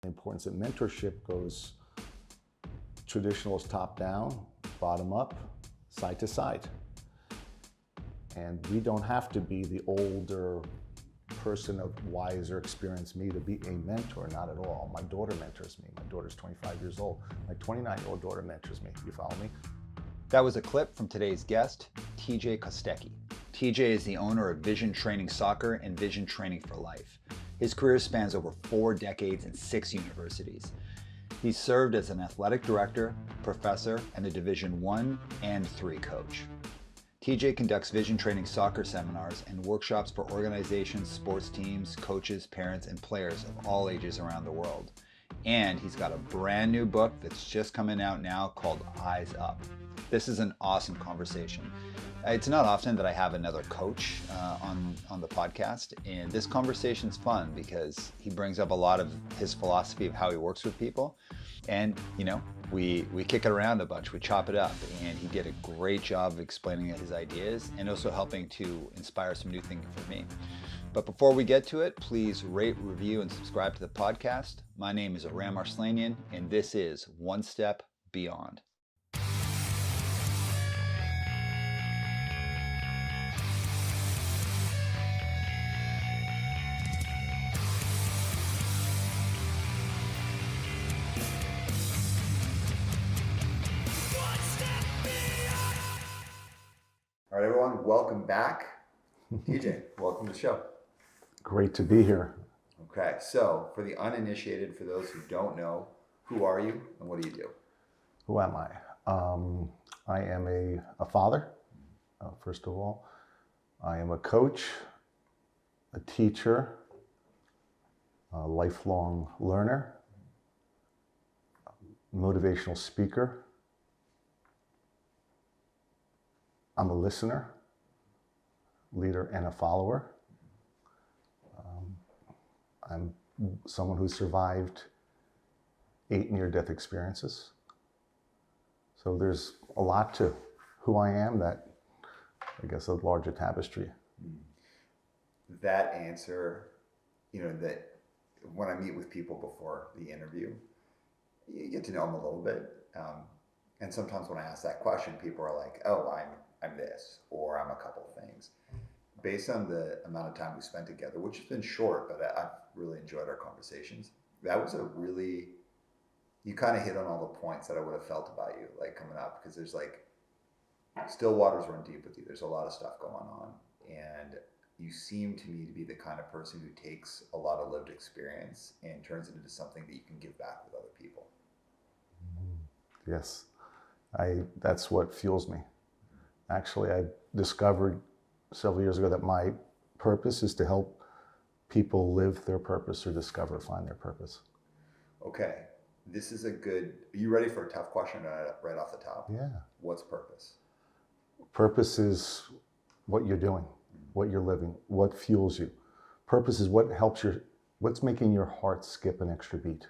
The importance of mentorship goes traditional is top down, bottom up, side to side. And we don't have to be the older person of wiser experience me to be a mentor, not at all. My daughter mentors me. My daughter's 25 years old. My 29-year-old daughter mentors me. You follow me? That was a clip from today's guest, TJ Kostecky. TJ is the owner of Vision Training Soccer and Vision Training for Life. His career spans over 4 decades and 6 universities. He's served as an athletic director, professor, and a Division I and III coach. TJ conducts Vision Training Soccer seminars and workshops for organizations, sports teams, coaches, parents, and players of all ages around the world. And he's got a brand new book that's just coming out now called Eyes Up. This is an awesome conversation. It's not often that I have another coach on the podcast, and this conversation's fun because he brings up a lot of his philosophy of how he works with people. And, you know, we kick it around a bunch, we chop it up, and he did a great job of explaining his ideas and also helping to inspire some new thinking for me. But before we get to it, please rate, review, and subscribe to the podcast. My name is Aram and this is One Step Beyond. All right, everyone, welcome back. TJ, welcome to the show. Great to be here. Okay, so for the uninitiated, for those who don't know, who are you and what do you do? Who am I? I am a father, first of all. I am a coach, a teacher, a lifelong learner, motivational speaker. I'm a listener, leader, and a follower. I'm someone who survived 8 near-death experiences. So there's a lot to who I am that, I guess, a larger tapestry. That answer, you know, that when I meet with people before the interview, you get to know them a little bit. And sometimes when I ask that question, people are like, oh, I'm this, or I'm a couple things. Based on the amount of time we spent together, which has been short, but I've really enjoyed our conversations. That was you kind of hit on all the points that I would have felt about you, like coming up, because there's like, still waters run deep with you. There's a lot of stuff going on. And you seem to me to be the kind of person who takes a lot of lived experience and turns it into something that you can give back with other people. Yes, that's what fuels me. Actually, I discovered several years ago that my purpose is to help people live their purpose or find their purpose. Okay, this is are you ready for a tough question right off the top? Yeah. What's purpose? Purpose is what you're doing, what you're living, what fuels you. Purpose is what's making your heart skip an extra beat.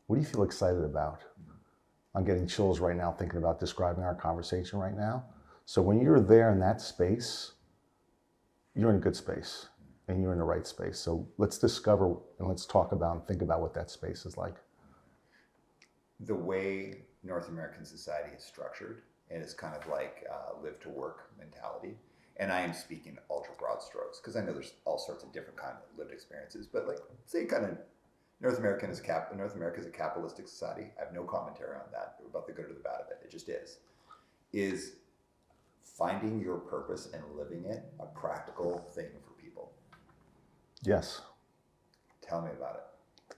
What do you feel excited about? I'm getting chills right now thinking about describing our conversation right now. So when you're there in that space, you're in a good space and you're in the right space. So let's discover and let's talk about and think about what that space is like. The way North American society is structured, and it's kind of like live to work mentality. And I am speaking ultra broad strokes because I know there's all sorts of different kind of lived experiences, but like say kind of North America is a capitalistic society. I have no commentary on that about the good or the bad of it. It just is finding your purpose and living it a practical thing for people? Yes. Tell me about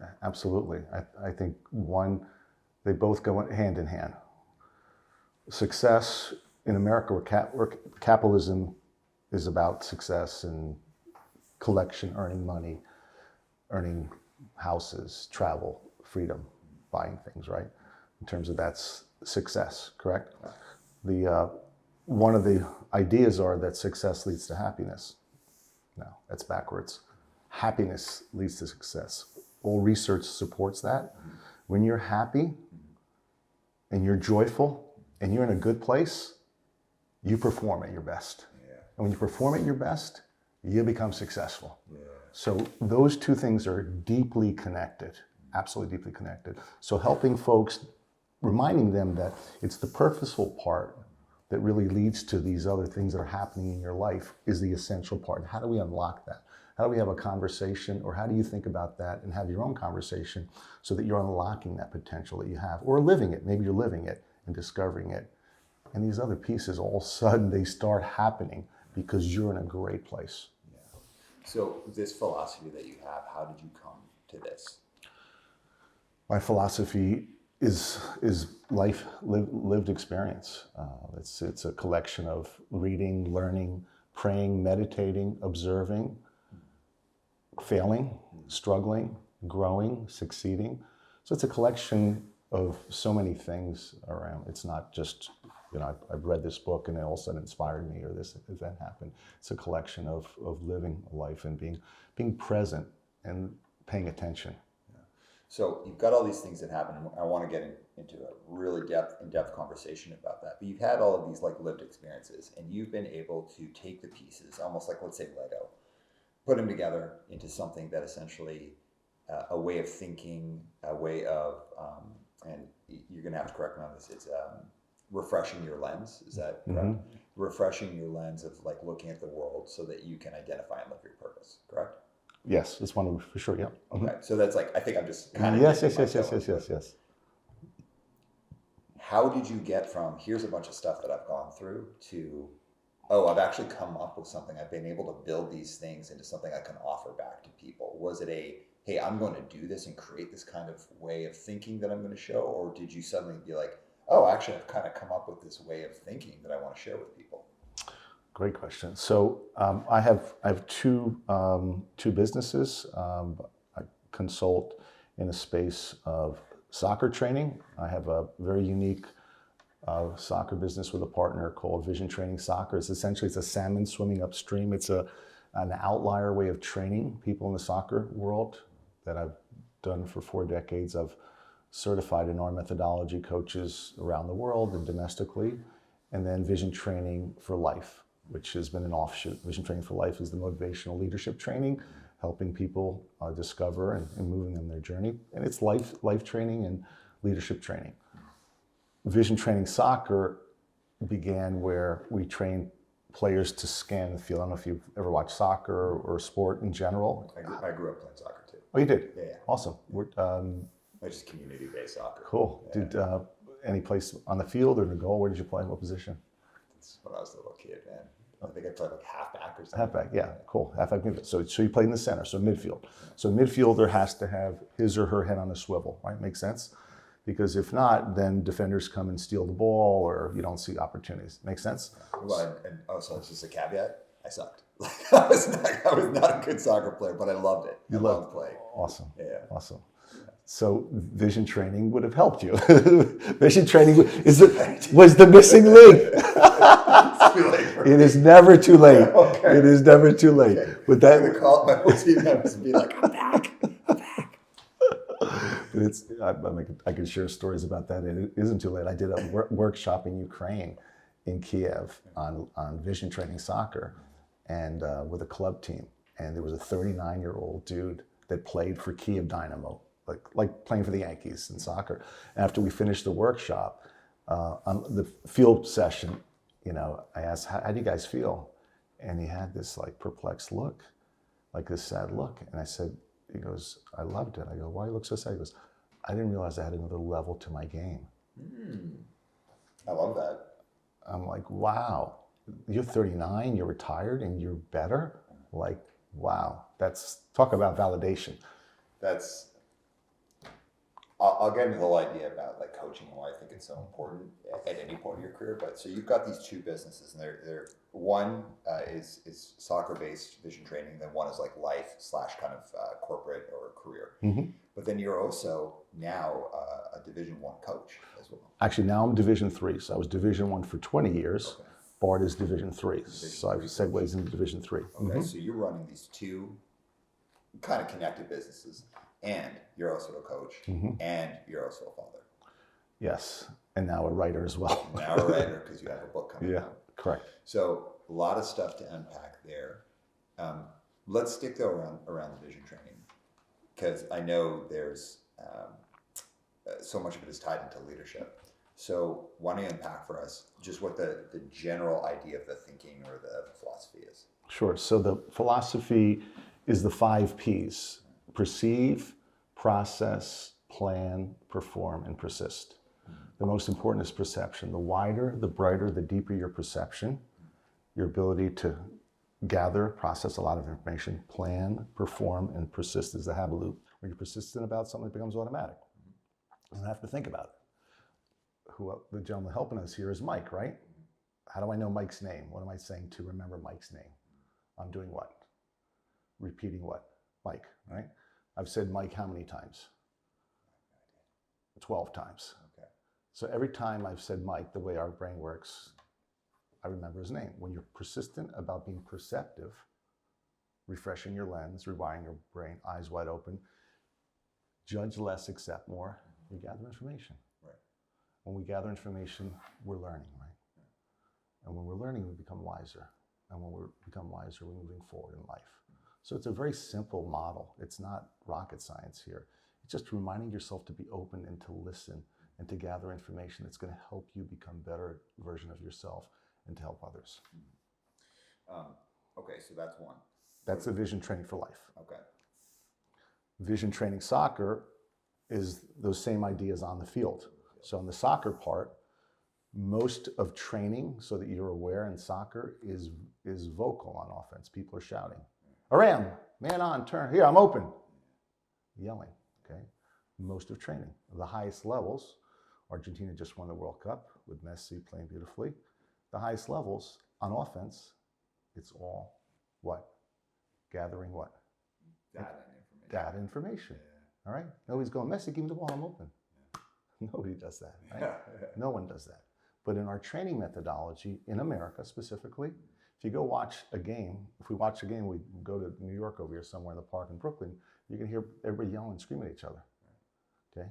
it. Absolutely. I think they both go hand in hand. Success in America, where capitalism is about success and collection, earning money, earning houses, travel, freedom, buying things, right? In terms of that's success, correct? One of the ideas are that success leads to happiness. No, that's backwards. Happiness leads to success. All research supports that. When you're happy and you're joyful and you're in a good place, you perform at your best. Yeah. And when you perform at your best, you become successful. Yeah. So those two things are deeply connected, absolutely deeply connected. So helping folks, reminding them that it's the purposeful part that really leads to these other things that are happening in your life is the essential part. How do we unlock that? How do we have a conversation, or how do you think about that and have your own conversation so that you're unlocking that potential that you have, or living it? Maybe you're living it and discovering it. And these other pieces, all of a sudden, they start happening because you're in a great place. Yeah. So this philosophy that you have, how did you come to this? My philosophy is life lived experience. It's a collection of reading, learning, praying, meditating, observing, failing, struggling, growing, succeeding. So it's a collection of so many things around. It's not just, I've read this book and it all of a sudden inspired me, or this event happened. It's a collection of living a life and being present and paying attention. Yeah. So you've got all these things that happen, and I want to get into a really in-depth conversation about that. But you've had all of these like lived experiences, and you've been able to take the pieces, almost like, let's say, Lego, put them together into something that essentially a way of thinking, a way of, and you're going to have to correct me on this, it's refreshing your lens. Is that correct? Mm-hmm. Refreshing your lens of like looking at the world so that you can identify and live your purpose, correct? Yes, that's one for sure, yeah. Okay, so that's like, I think I'm just kind of... Yes. How did you get from, here's a bunch of stuff that I've gone through, to, oh, I've actually come up with something. I've been able to build these things into something I can offer back to people. Was it a, hey, I'm going to do this and create this kind of way of thinking that I'm going to show? Or did you suddenly be like, oh, actually, I've kind of come up with this way of thinking that I want to share with people? Great question. So I have two businesses. I consult in a space of soccer training. I have a very unique soccer business with a partner called Vision Training Soccer. It's a salmon swimming upstream. It's an outlier way of training people in the soccer world that I've done for 4 decades. I've certified in our methodology coaches around the world and domestically, and then Vision Training for Life, which has been an offshoot. Vision Training for Life is the motivational leadership training, helping people discover and moving them their journey. And it's life training and leadership training. Vision Training Soccer began where we train players to scan the field. I don't know if you've ever watched soccer or sport in general. I grew up playing soccer too. Oh, you did? Yeah. Awesome. It's just community-based soccer. Cool. Yeah. Did any place on the field or in the goal? Where did you play? What position? That's when I was a little kid, man. I think I played like halfback or something. Halfback, yeah, cool. Halfback midfield. So you played in the center, so midfield. So midfielder has to have his or her head on a swivel, right? Makes sense? Because if not, then defenders come and steal the ball, or you don't see opportunities. Make sense? Well, and also, it's just a caveat, I sucked. I was not a good soccer player, but I loved it. I loved playing. Awesome. Yeah. Awesome. So vision training would have helped you. Vision training was the missing link. It is never too late. Okay. It is never too late. Okay. But that I would call up my whole team members and be like, I'm back. I can share stories about that. It isn't too late. I did a workshop in Ukraine, in Kiev, on vision training soccer, and with a club team. And there was a 39-year-old dude that played for Kiev Dynamo, like playing for the Yankees in soccer. After we finished the workshop, on the field session, I asked, how do you guys feel? And he had this like perplexed look, like this sad look. And I said, he goes, I loved it. I go, why you look so sad? He goes, I didn't realize I had another level to my game. I love that. I'm like, wow, you're 39, you're retired, and you're better? Like, wow, talk about validation. I'll get into the whole idea about like coaching and why I think it's so important at any point in your career. But so you've got these two businesses, and they're one is soccer-based vision training, then one is like life / kind of corporate or career. Mm-hmm. But then you're also now a Division I coach as well. Actually, now I'm Division III. So I was Division I for 20 years. Okay. Bart is Division III. So I've segues into Division III. Okay, mm-hmm. So you're running these two kind of connected businesses, and you're also a coach, mm-hmm. and you're also a father. Yes, and now a writer as well. Now a writer because you have a book coming out. Correct. So a lot of stuff to unpack there. Let's stick though around the vision training, because I know there's so much of it is tied into leadership. So why don't you unpack for us just what the general idea of the thinking or the philosophy is? Sure. So the philosophy is the 5 P's: perceive, process, plan, perform, and persist. The most important is perception. The wider, the brighter, the deeper your perception, your ability to gather, process a lot of information, plan, perform, and persist is the habit loop. When you're persistent about something, it becomes automatic. You don't have to think about it. The gentleman helping us here is Mike, right? How do I know Mike's name? What am I saying to remember Mike's name? I'm doing what? Repeating what? Mike, right? I've said Mike how many times? 12 times. Okay. So every time I've said Mike, the way our brain works, I remember his name. When you're persistent about being perceptive, refreshing your lens, rewiring your brain, eyes wide open, judge less, accept more, you gather information. Right. When we gather information, we're learning, right? And when we're learning, we become wiser. And when we become wiser, we're moving forward in life. So it's a very simple model. It's not rocket science here. It's just reminding yourself to be open and to listen and to gather information that's going to help you become a better version of yourself and to help others. Okay, so that's one. That's the vision training for life. Okay. Vision training soccer is those same ideas on the field. So on the soccer part, most of training, so that you're aware in soccer, is vocal on offense. People are shouting, Aram, man on, turn, here, I'm open. Yelling, okay? Most of training. The highest levels, Argentina just won the World Cup with Messi playing beautifully. The highest levels on offense, it's all what? Gathering what? Data information. All right? Nobody's going, Messi, give me the ball, I'm open. Nobody does that, right? No one does that. But in our training methodology, in America specifically, if you go watch a game, if we watch a game, we go to New York over here somewhere in the park in Brooklyn, you can hear everybody yelling and screaming at each other, okay?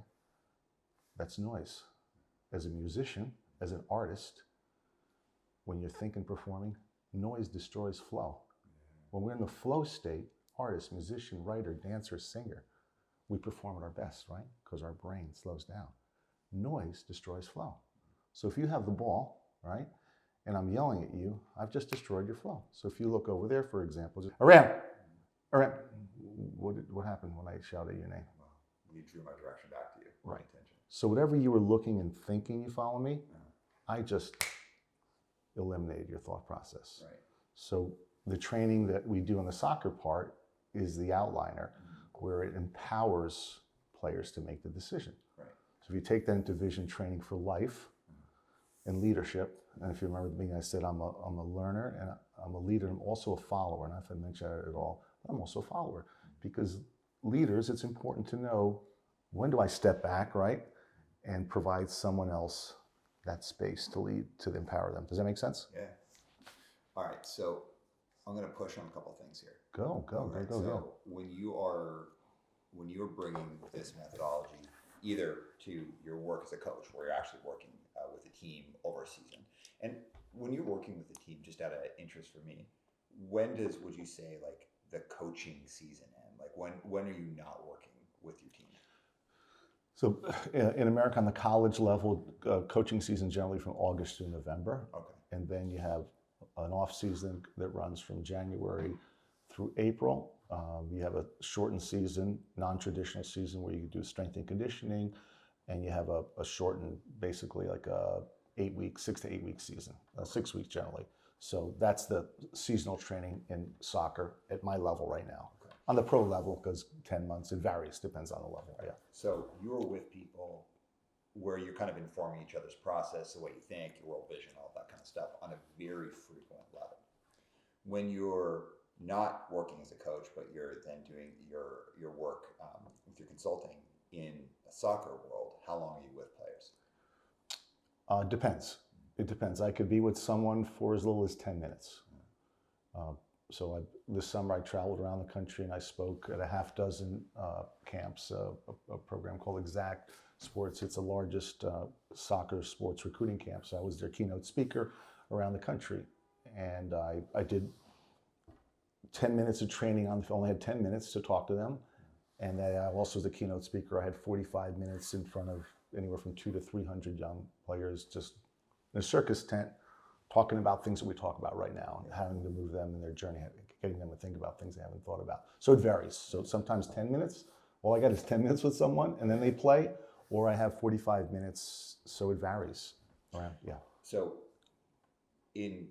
That's noise. As a musician, as an artist, when you're thinking, performing, noise destroys flow. When we're in the flow state, artist, musician, writer, dancer, singer, we perform at our best, right? Because our brain slows down. Noise destroys flow. So if you have the ball, right, and I'm yelling at you, I've just destroyed your flow. So if you look over there, for example, just, Aram, what happened when I shouted your name? Well, you drew my direction back to you. Right. Attention. So whatever you were looking and thinking, you follow me? I just eliminated your thought process. Right. So the training that we do in the soccer part is the outliner, where it empowers players to make the decision. Right. So if you take that into vision training for life and leadership, and if you remember the beginning, I said I'm a learner and I'm a leader. I'm also a follower. Not if I mentioned that at all, but I'm also a follower. Because leaders, it's important to know, when do I step back, right, and provide someone else that space to lead, to empower them. Does that make sense? Yeah. All right. So I'm going to push on a couple things here. Go. So when you're bringing this methodology either to your work as a coach, where you're actually working with a team over a season, and when you're working with a team, just out of interest for me, would you say like the coaching season end? Like when are you not working with your team? So in America, on the college level, coaching season generally from August through November. Okay. And then you have an off season that runs from January through April. You have a shortened season, non-traditional season, where you do strength and conditioning, and you have a shortened, basically like a 6 to 8 week season, 6 weeks generally. So that's the seasonal training in soccer at my level right now. Okay. On the pro level, because 10 months, it varies, depends on the level. Yeah. So you're with people where you're kind of informing each other's process, the way you think, your world vision, all that kind of stuff on a very frequent level. When you're not working as a coach, but you're then doing your work with your consulting in a soccer world, how long are you with players? Depends. It depends. I could be with someone for as little as 10 minutes. This summer I traveled around the country and I spoke at a half dozen camps, a program called Exact Sports. It's the largest soccer sports recruiting camp. So I was their keynote speaker around the country. And I did 10 minutes of training on the field. I only had 10 minutes to talk to them. And then I also, as a keynote speaker, I had 45 minutes in front of anywhere from 200 to 300 young players, just in a circus tent, talking about things that we talk about right now, and having to move them in their journey, getting them to think about things they haven't thought about. So it varies. So sometimes 10 minutes, all I got is 10 minutes with someone, and then they play, or I have 45 minutes, so it varies around, yeah. So in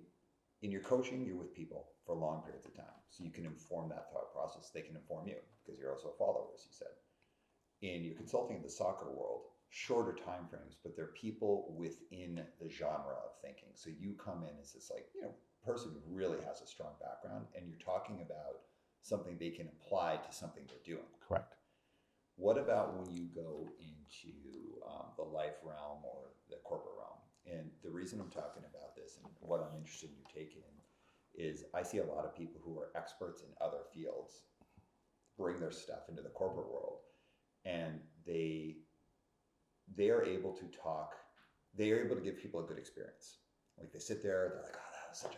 your coaching, you're with people for long periods of time. So you can inform that thought process. They can inform you because you're also a follower, as you said. In your consulting in the soccer world, shorter time frames, but they're people within the genre of thinking. So you come in as this person who really has a strong background, and you're talking about something they can apply to something they're doing. Correct. What about when you go into the life realm or the corporate realm? And the reason I'm talking about this and what I'm interested in your take in is I see a lot of people who are experts in other fields bring their stuff into the corporate world, and they are able to talk, they are able to give people a good experience. Like they sit there, they're like, oh, that was such,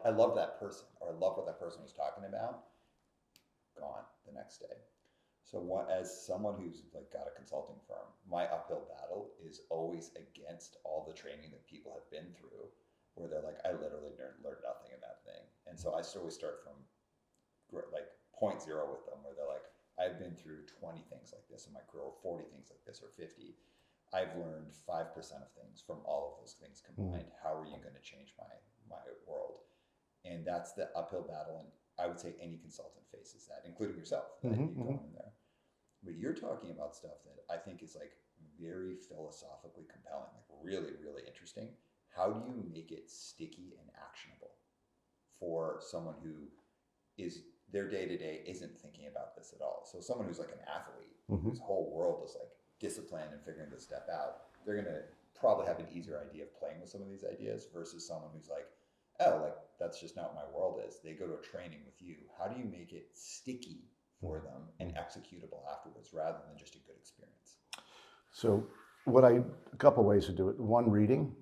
I loved that person, or I loved what that person was talking about. Gone the next day. So as someone who's like got a consulting firm, my uphill battle is always against all the training that people have been through, where they're like, I literally learned nothing in that thing. And so I always start from like 0.0 with them, where they're like, I've been through 20 things like this in my career, or 40 things like this, or 50. I've learned 5% of things from all of those things combined. How are you going to change my world? And that's the uphill battle. And I would say any consultant faces that, including yourself, that you go in there. But you're talking about stuff that I think is like very philosophically compelling, like really, really interesting. How do you make it sticky and actionable for someone who is their day-to-day isn't thinking about this at all? So someone who's like an athlete, whose whole world is like discipline and figuring this stuff out, they're going to probably have an easier idea of playing with some of these ideas versus someone who's like, oh, like that's just not what my world is. They go to a training with you. How do you make it sticky for them and executable afterwards rather than just a good experience? So a couple ways to do it. One, reading.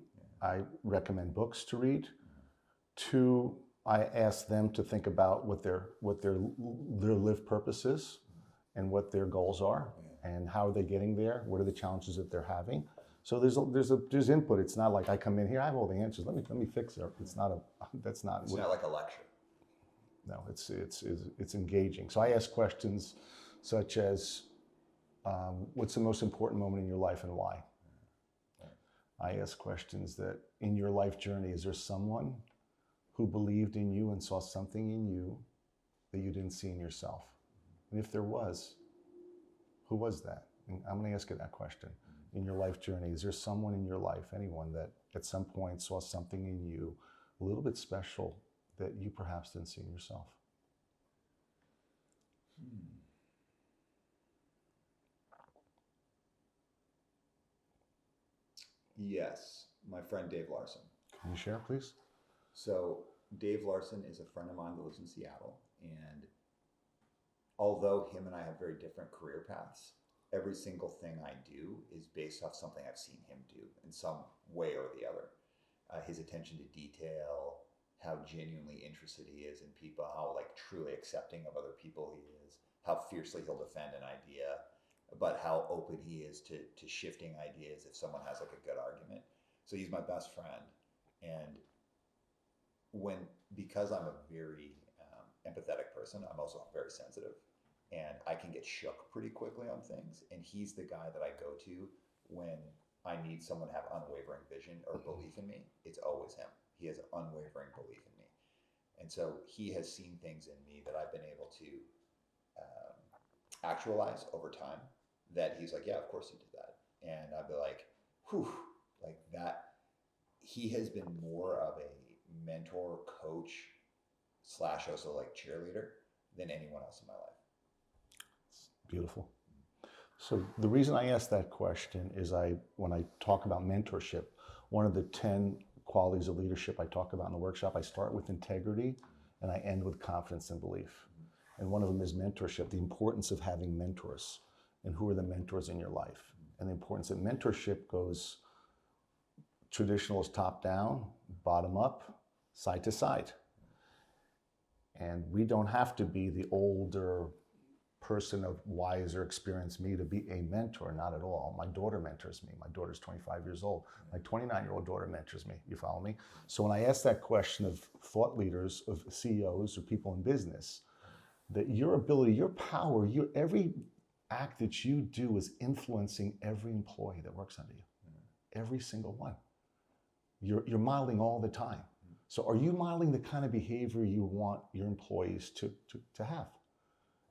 I recommend books to read. Two, I ask them to think about what their live purpose is and what their goals are and how are they getting there. What are the challenges that they're having? So there's input. It's not like I come in here, I have all the answers. Let me fix it. It's not It's not like a lecture. No, it's engaging. So I ask questions such as, what's the most important moment in your life and why? I ask questions that in your life journey, is there someone who believed in you and saw something in you that you didn't see in yourself? And if there was, who was that? And I'm going to ask you that question. In your life journey, is there someone in your life, anyone that at some point saw something in you a little bit special that you perhaps didn't see in yourself? Yes, my friend Dave Larson. Can you share, please? So Dave Larson is a friend of mine that lives in Seattle, and although him and I have very different career paths, every single thing I do is based off something I've seen him do in some way or the other. His attention to detail, how genuinely interested he is in people, how like truly accepting of other people he is, how fiercely he'll defend an idea, but how open he is to shifting ideas if someone has like a good argument. So he's my best friend. And because I'm a very empathetic person, I'm also very sensitive, and I can get shook pretty quickly on things. And he's the guy that I go to when I need someone to have unwavering vision or belief in me. It's always him. He has unwavering belief in me. And so he has seen things in me that I've been able to actualize over time that he's like, yeah, of course you did that. And I'd be like, whew, like that. He has been more of a mentor, coach, / also like cheerleader than anyone else in my life. Beautiful. So the reason I asked that question is when I talk about mentorship, one of the 10 qualities of leadership I talk about in the workshop, I start with integrity and I end with confidence and belief. And one of them is mentorship, the importance of having mentors and who are the mentors in your life. And the importance that mentorship goes traditional is top down, bottom up, side to side. And we don't have to be the older person of wiser experience me to be a mentor, not at all. My daughter mentors me. My daughter's 25 years old. My 29-year-old daughter mentors me. You follow me? So when I ask that question of thought leaders, of CEOs or people in business, that your ability, your power, every act that you do is influencing every employee that works under you. Every single one. You're modeling all the time. So are you modeling the kind of behavior you want your employees to have?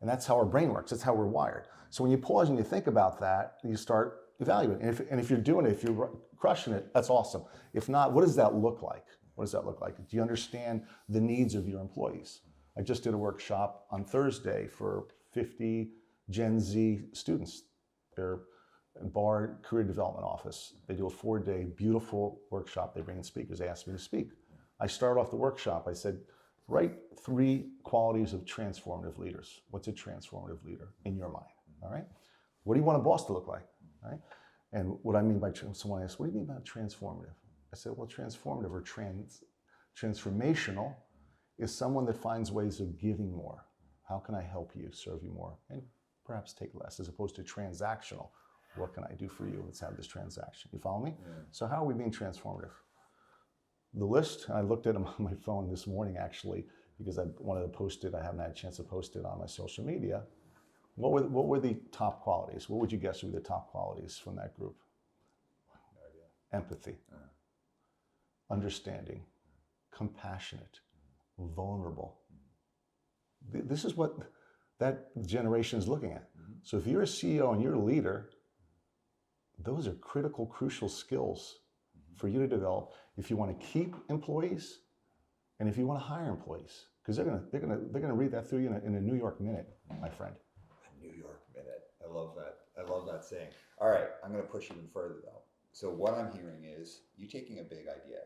And that's how our brain works. That's how we're wired. So when you pause and you think about that, you start evaluating. And if you're doing it, if you're crushing it, that's awesome. If not, what does that look like? What does that look like? Do you understand the needs of your employees? I just did a workshop on Thursday for 50 Gen Z students. They're in Bar Career Development Office. They do a 4-day beautiful workshop. They bring in speakers. They asked me to speak. I started off the workshop. I said, write 3 qualities of transformative leaders. What's a transformative leader in your mind? All right. What do you want a boss to look like? All right. And what I mean by someone asked, what do you mean by transformative? I said, well, transformative or transformational is someone that finds ways of giving more. How can I help you, serve you more, and perhaps take less, as opposed to transactional. What can I do for you? Let's have this transaction. You follow me? Yeah. So how are we being transformative? The list, I looked at them on my phone this morning actually, because I wanted to post it. I haven't had a chance to post it on my social media. What were the top qualities? What would you guess would be the top qualities from that group? No idea. Empathy, understanding, compassionate, vulnerable. This is what that generation is looking at. So if you're a CEO and you're a leader, those are critical, crucial skills for you to develop if you want to keep employees and if you want to hire employees, because they're gonna read that through you in a New York minute, my friend. A New York minute. I love that. I love that saying. All right, I'm going to push even further though. So what I'm hearing is you taking a big idea,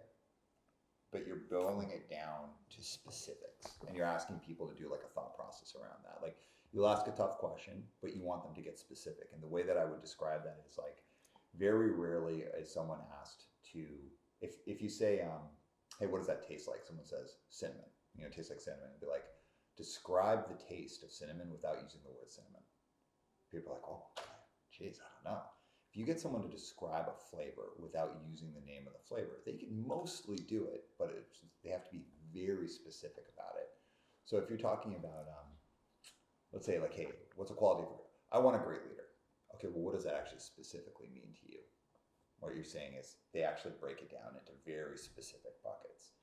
but you're boiling it down to specifics, and you're asking people to do like a thought process around that. Like you'll ask a tough question, but you want them to get specific. And the way that I would describe that is like, very rarely is someone asked to, if you say, hey, what does that taste like? Someone says cinnamon, it tastes like cinnamon. And be like, describe the taste of cinnamon without using the word cinnamon. People are like, oh, geez, I don't know. If you get someone to describe a flavor without using the name of the flavor, they can mostly do it, but they have to be very specific about it. So if you're talking about, let's say like, hey, what's a quality of, I want a great leader. Okay, well, what does that actually specifically mean to you? What you're saying is they actually break it down into very specific buckets.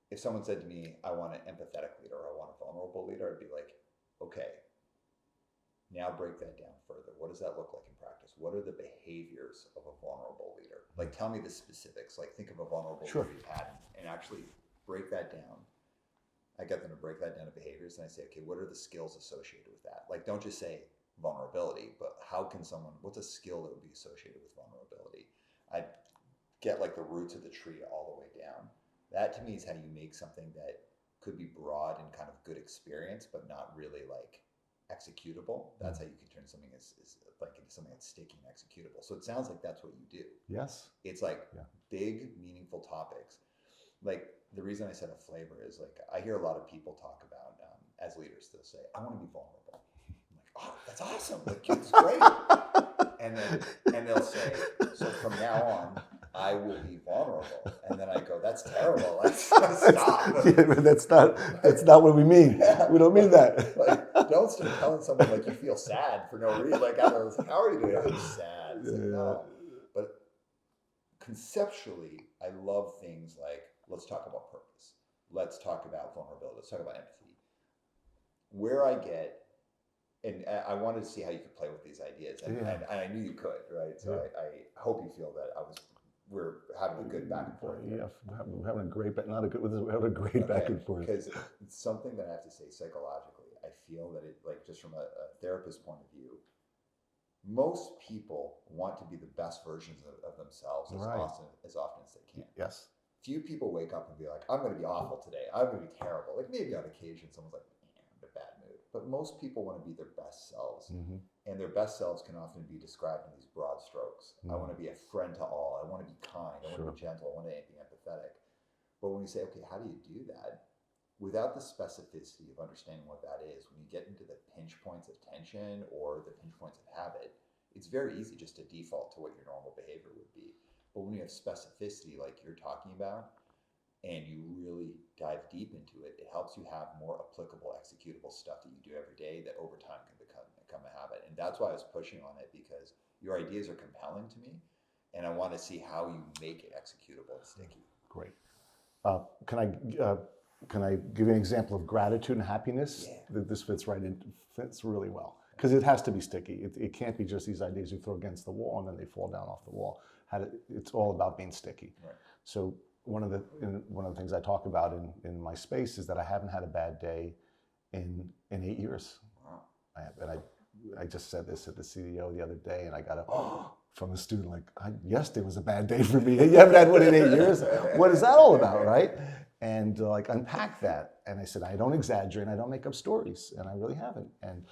If someone said to me, I want an empathetic leader, or I want a vulnerable leader, I'd be like, okay, now break that down further. What does that look like in practice? What are the behaviors of a vulnerable leader? Like, tell me the specifics. Like, think of a vulnerable leader you've had and actually break that down. I get them to break that down to behaviors, and I say, okay, what are the skills associated with that? Like, don't just say vulnerability, but how can what's a skill that would be associated with vulnerability? I get like the roots of the tree all the way down. That to me is how you make something that could be broad and kind of good experience, but not really like executable. That's how you can turn something is like into something that's sticky and executable. So it sounds like that's what you do. Yes. It's like big, meaningful topics. Like the reason I said a flavor is like I hear a lot of people talk about as leaders. They'll say, "I want to be vulnerable." I'm like, "Oh, that's awesome! Like it's great." and they'll say, "So from now on, I will be vulnerable." And then I go, "That's terrible! Like stop!" Yeah, but that's not what we mean. Yeah, we don't mean that. Like, don't start telling someone like you feel sad for no reason. Like, I was like, "How are you doing?" I'm sad. It's like, no, but conceptually, I love things like let's talk about purpose. Let's talk about vulnerability. Let's talk about empathy. Where I get, and I wanted to see how you could play with these ideas, and I knew you could, right? So I hope you feel that we're having a good back and forth. Yeah, we're having a great, but not a good. We're having a great back and forth. Because it's something that I have to say psychologically. I feel that it, like, just from a therapist point of view, most people want to be the best versions of themselves as often as they can. Yes. Few people wake up and be like, I'm going to be awful today. I'm going to be terrible. Like maybe on occasion someone's like, I'm in a bad mood. But most people want to be their best selves. Mm-hmm. And their best selves can often be described in these broad strokes. Mm-hmm. I want to be a friend to all. I want to be kind. I want to be gentle. I want to be empathetic. But when you say, okay, how do you do that? without the specificity of understanding what that is, when you get into the pinch points of tension or the pinch points of habit, it's very easy just to default to what your normal behavior would be. But when you have specificity like you're talking about, and you really dive deep into it, it helps you have more applicable, executable stuff that you do every day that over time can become a habit. And that's why I was pushing on it, because your ideas are compelling to me, and I want to see how you make it executable and sticky. Great. Can I give you an example of gratitude and happiness? Yeah. This fits really well, because it has to be sticky. It can't be just these ideas you throw against the wall and then they fall down off the wall. It's all about being sticky. Right. So one of the things I talk about in my space is that I haven't had a bad day in 8 years. Wow. I just said this at the CEO the other day, and I got from a student like, yesterday was a bad day for me. You haven't had one in 8 years? What is that all about, right? And like unpack that. And I said, I don't exaggerate, I don't make up stories, and I really haven't. And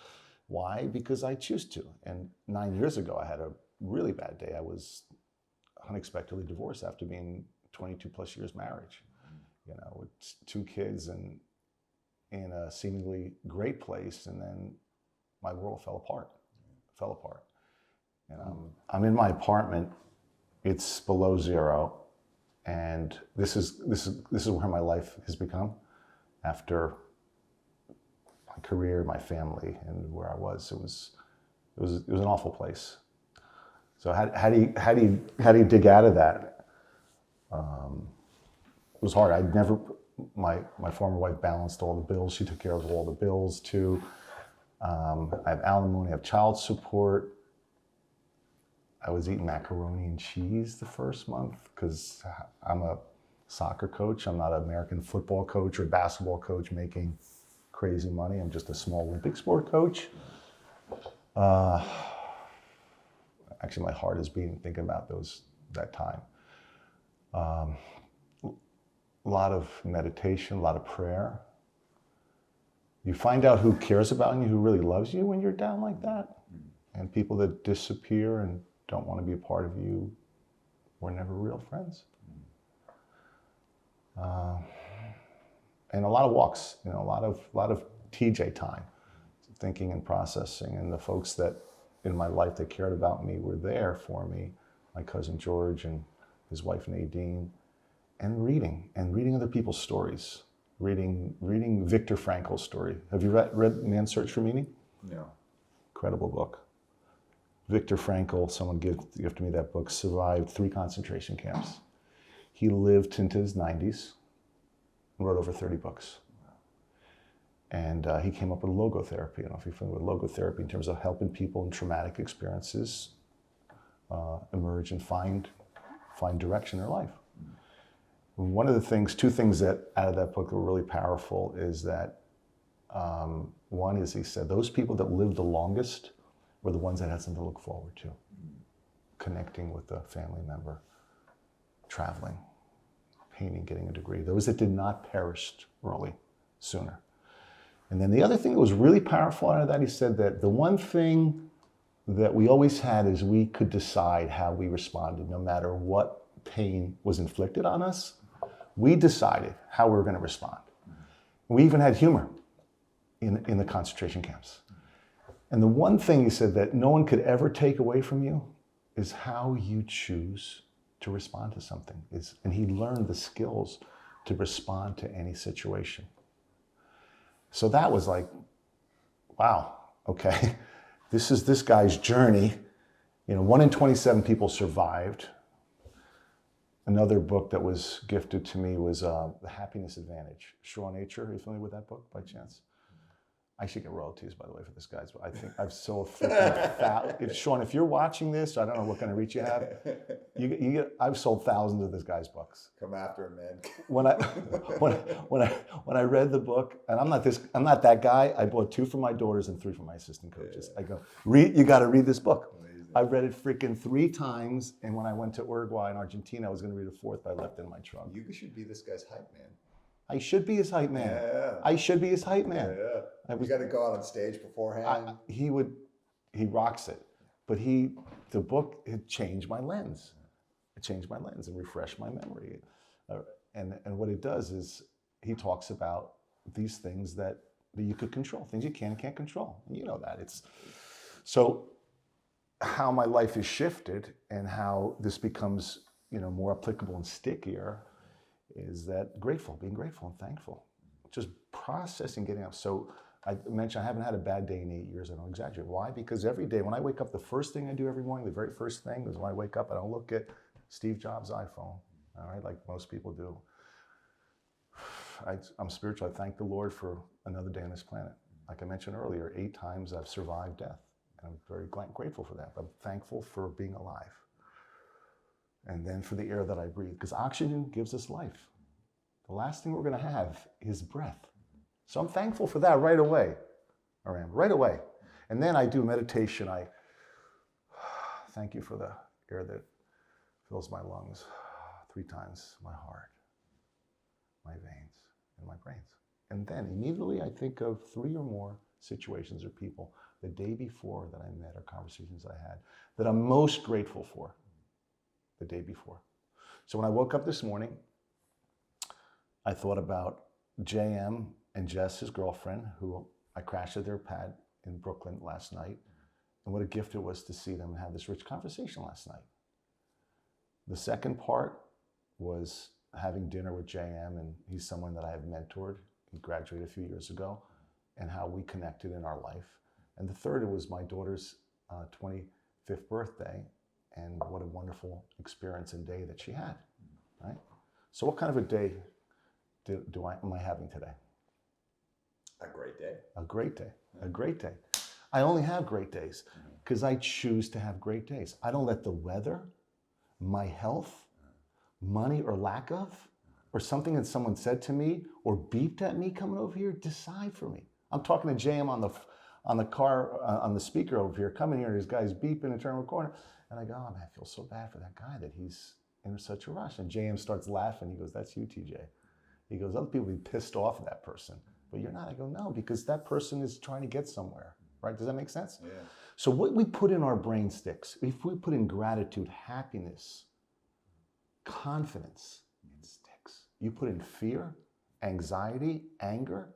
why? Because I choose to. And 9 years ago, I had a really bad day. I was unexpectedly divorced after being 22 plus years marriage, with 2 kids and in a seemingly great place. And then my world fell apart. And I'm in my apartment. It's below zero. And this is where my life has become after my career, my family, and where I was. It was an awful place. So how do you dig out of that? It was hard. My former wife balanced all the bills. She took care of all the bills too. I have alimony, I have child support. I was eating macaroni and cheese the first month because I'm a soccer coach. I'm not an American football coach or basketball coach making crazy money. I'm just a small Olympic sport coach. Actually, my heart is beating thinking about that time. A lot of meditation, a lot of prayer. You find out who cares about you, who really loves you when you're down like that. And people that disappear and don't want to be a part of you were never real friends. And a lot of walks, a lot of TJ time, thinking and processing. And the folks that in my life that cared about me were there for me. My cousin George and his wife Nadine, and reading other people's stories. Reading Viktor Frankl's story. Have you read Man's Search for Meaning? No. Incredible book. Viktor Frankl, someone gifted me that book, survived 3 concentration camps. He lived into his 90s and wrote over 30 books. And he came up with logotherapy. I don't know if you're familiar with logotherapy in terms of helping people in traumatic experiences emerge and find direction in their life. One of the things, 2 things that out of that book that were really powerful is that one is he said those people that lived the longest were the ones that had something to look forward to. Connecting with a family member, traveling, painting, getting a degree. Those that did not perished sooner. And then the other thing that was really powerful out of that, he said that the one thing that we always had is we could decide how we responded, no matter what pain was inflicted on us. We decided how we were going to respond. We even had humor in the concentration camps. And the one thing he said that no one could ever take away from you is how you choose to respond to something. And he learned the skills to respond to any situation. So that was like, wow, okay, this is this guy's journey. 1 in 27 people survived. Another book that was gifted to me was The Happiness Advantage. Sean Acher, are you familiar with that book by chance? I should get royalties, by the way, for this guy's book. I think I've sold freaking Sean, if you're watching this, I don't know what kind of reach you have. I've sold thousands of this guy's books. Come after him, man. When I read the book, and I'm not that guy. I bought 2 for my daughters and 3 for my assistant coaches. Yeah. I go, you got to read this book. Amazing. I read it freaking 3 times, and when I went to Uruguay and Argentina, I was going to read a 4th, but I left it in my trunk. You should be this guy's hype man. I should be his hype man. Yeah. I should be his hype man. Yeah. You got to go out on stage beforehand. He rocks it. But the book, it changed my lens. It changed my lens and refreshed my memory. And what it does is he talks about these things that you could control, things you can and can't control. And you know that. It's so how my life is shifted and how this becomes, more applicable and stickier is that being grateful and thankful. Just processing, getting up. So I mentioned I haven't had a bad day in 8 years. I don't exaggerate. Why? Because every day when I wake up, the first thing I do every morning, the very first thing is when I wake up, I don't look at Steve Jobs' iPhone, all right, like most people do. I'm spiritual. I thank the Lord for another day on this planet. Like I mentioned earlier, 8 times I've survived death. And I'm very grateful for that. I'm thankful for being alive. And then for the air that I breathe, because oxygen gives us life. The last thing we're going to have is breath. So I'm thankful for that right away, Aram, right away. And then I do meditation. I thank you for the air that fills my lungs 3 times, my heart, my veins, and my brains. And then immediately I think of 3 or more situations or people the day before that I met or conversations I had that I'm most grateful for the day before. So when I woke up this morning, I thought about JM and Jess, his girlfriend, who I crashed at their pad in Brooklyn last night, and what a gift it was to see them and have this rich conversation last night. The second part was having dinner with JM, and he's someone that I have mentored. He graduated a few years ago, and how we connected in our life. And the third was my daughter's 25th birthday, and what a wonderful experience and day that she had, right? So what kind of a day am I having today? A great day. A great day, a great day. I only have great days because I choose to have great days. I don't let the weather, my health, money or lack of, or something that someone said to me or beeped at me coming over here decide for me. I'm talking to JM on the car, on the speaker over here, coming here, this guy's beeping and turning a corner. And I go, oh man, I feel so bad for that guy that he's in such a rush. And JM starts laughing. He goes, that's you, TJ. He goes, other people would be pissed off at that person, but you're not. I go, no, because that person is trying to get somewhere, right? Does that make sense? Yeah. So what we put in our brain sticks. If we put in gratitude, happiness, confidence, it sticks. You put in fear, anxiety, anger,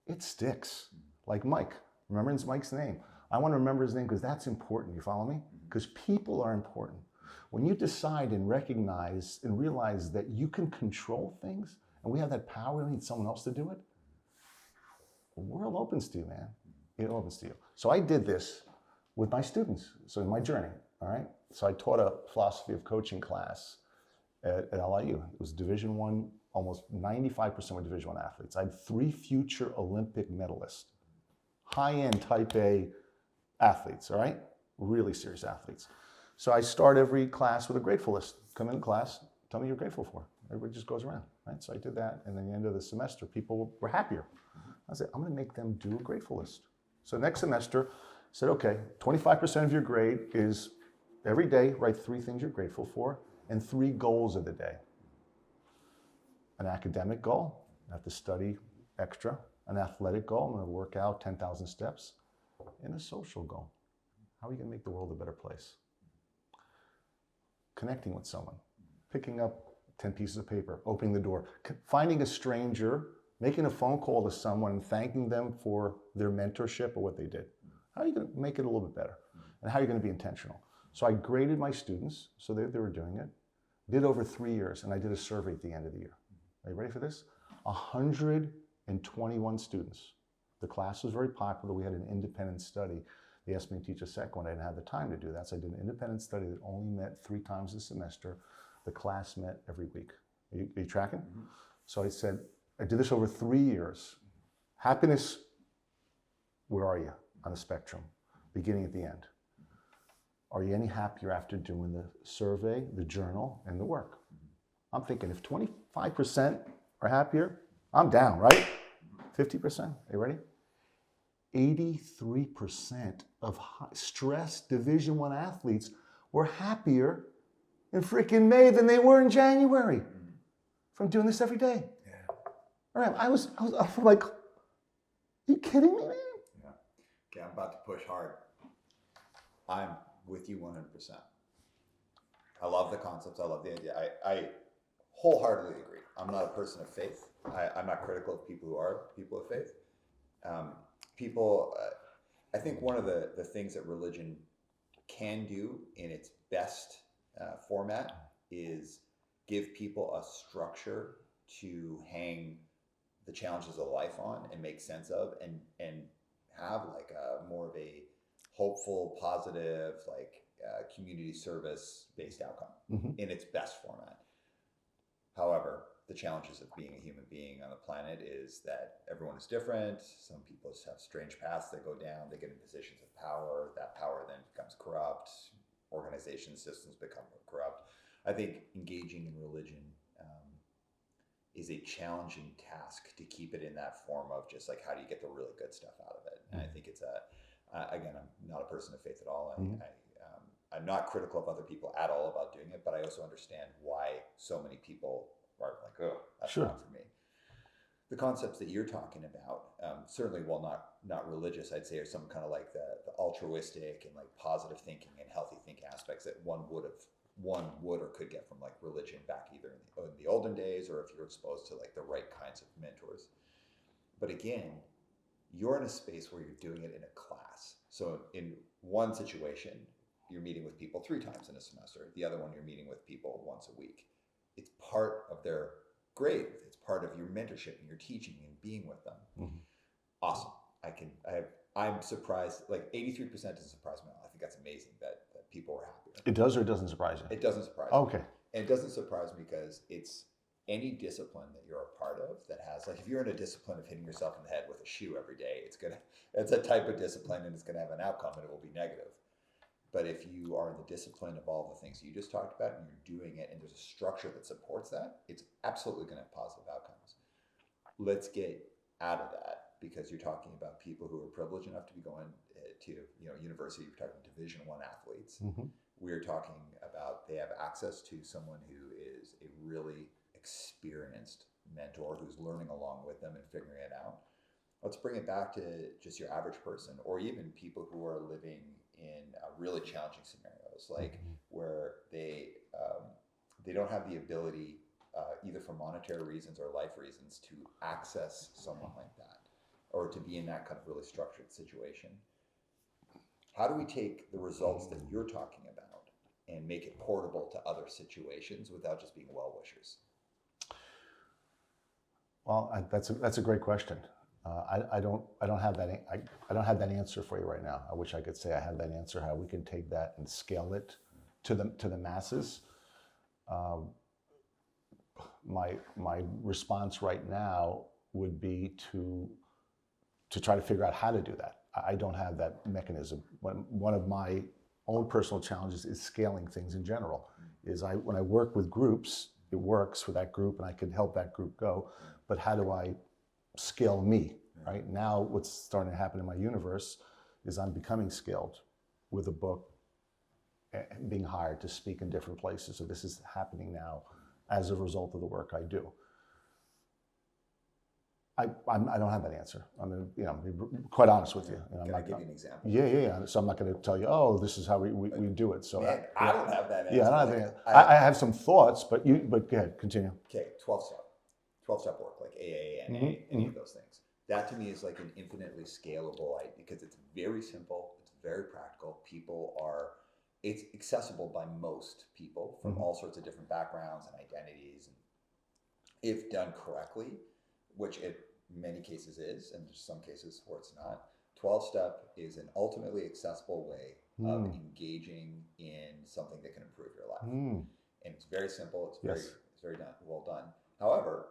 it sticks. Like Mike. Remember Mike's name. I want to remember his name because that's important. You follow me? Because people are important. When you decide and recognize and realize that you can control things and we have that power, we don't need someone else to do it, the world opens to you, man. It opens to you. So I did this with my students. So in my journey, all right? So I taught a philosophy of coaching class at LIU. It was Division I, almost 95% were Division I athletes. I had 3 future Olympic medalists, high-end type A athletes, all right? Really serious athletes. So I start every class with a grateful list. Come in class, tell me you're grateful for. Everybody just goes around, right? So I did that, and then at the end of the semester, people were happier. I said, I'm gonna make them do a grateful list. So next semester, I said, okay, 25% of your grade is every day, write 3 things you're grateful for, and 3 goals of the day. An academic goal, I have to study extra. An athletic goal, I'm gonna work out 10,000 steps. And a social goal. How are you gonna make the world a better place? Connecting with someone, picking up 10 pieces of paper, opening the door, finding a stranger, making a phone call to someone and thanking them for their mentorship or what they did. How are you gonna make it a little bit better? And how are you gonna be intentional? So I graded my students, so they were doing it. Did over 3 years, and I did a survey at the end of the year. Are you ready for this? 121 students. The class was very popular. We had an independent study. They asked me to teach a second one. I didn't have the time to do that, so I did an independent study that only met 3 times a semester. The class met every week. Are you tracking? Mm-hmm. So I said, I did this over 3 years. Happiness, where are you on the spectrum? Beginning at the end. Are you any happier after doing the survey, the journal, and the work? I'm thinking if 25% are happier, I'm down, right? 50%, are you ready? 83% of stressed Division I athletes were happier in freaking May than they were in January from doing this every day. Yeah. All right, I was like, are you kidding me, man? Yeah. Okay, I'm about to push hard. I'm with you 100%. I love the concepts. I love the idea. I wholeheartedly agree. I'm not a person of faith. I'm not critical of people who are people of faith. I think one of the things that religion can do in its best format is give people a structure to hang the challenges of life on and make sense of, and have like a more of a hopeful, positive, like community service based outcome in its best format. However, the challenges of being a human being on the planet is that everyone is different. Some people just have strange paths that go down. They get in positions of power. That power then becomes corrupt. Organization systems become corrupt. I think engaging in religion is a challenging task to keep it in that form of just like, how do you get the really good stuff out of it? And I think it's again, I'm not a person of faith at all. I'm not critical of other people at all about doing it, but I also understand why so many people are like, oh, that's not for me. The concepts that you're talking about, certainly, while not religious, I'd say are some kind of like the altruistic and like positive thinking and healthy thinking aspects that one would or could get from like religion back either in the olden days, or if you're exposed to like the right kinds of mentors. But again, you're in a space where you're doing it in a class. So in one situation, you're meeting with people 3 times in a semester. The other one, you're meeting with people once a week. It's part of their grade. It's part of your mentorship and your teaching and being with them. Awesome. I'm surprised. Like 83% doesn't surprise me at all. I think that's amazing that people were happy. It does, or it doesn't surprise you? It doesn't surprise me. Okay. And it doesn't surprise me because it's any discipline that you're a part of that has, like, if you're in a discipline of hitting yourself in the head with a shoe every day, it's a type of discipline, and it's gonna have an outcome, and it will be negative. But if you are in the discipline of all the things you just talked about, and you're doing it, and there's a structure that supports that, it's absolutely gonna have positive outcomes. Let's get out of that, because you're talking about people who are privileged enough to be going to university. You're talking Division I athletes. We're talking about they have access to someone who is a really experienced mentor who's learning along with them and figuring it out. Let's bring it back to just your average person, or even people who are living in really challenging scenarios, like where they don't have the ability, either for monetary reasons or life reasons, to access someone like that, or to be in that kind of really structured situation. How do we take the results that you're talking about and make it portable to other situations without just being well-wishers? Well, that's a great question. I don't have that. I don't have that answer for you right now. I wish I could say I have that answer. How we can take that and scale it to the masses. My response right now would be to try to figure out how to do that. I don't have that mechanism. One of my own personal challenges is scaling things in general. When I work with groups, it works for that group and I can help that group go, but how do I scale me, right? Now what's starting to happen in my universe is I'm becoming scaled with a book, being hired to speak in different places. So this is happening now as a result of the work I do. I don't have that answer. I'm going to, be quite honest with you. Can I give you an example? Yeah. So I'm not going to tell you, oh, this is how we do it. So man, I don't have that answer. Yeah, I don't have that answer. I have some thoughts, but go ahead, continue. Okay, 12-step work, like AA, NA, any of those things. That to me is like an infinitely scalable idea, because it's very simple, it's very practical. It's accessible by most people from all sorts of different backgrounds and identities. And if done correctly, which it in many cases is, and there's some cases where it's not, 12-step is an ultimately accessible way of engaging in something that can improve your life. And it's very simple, it's very well done. However,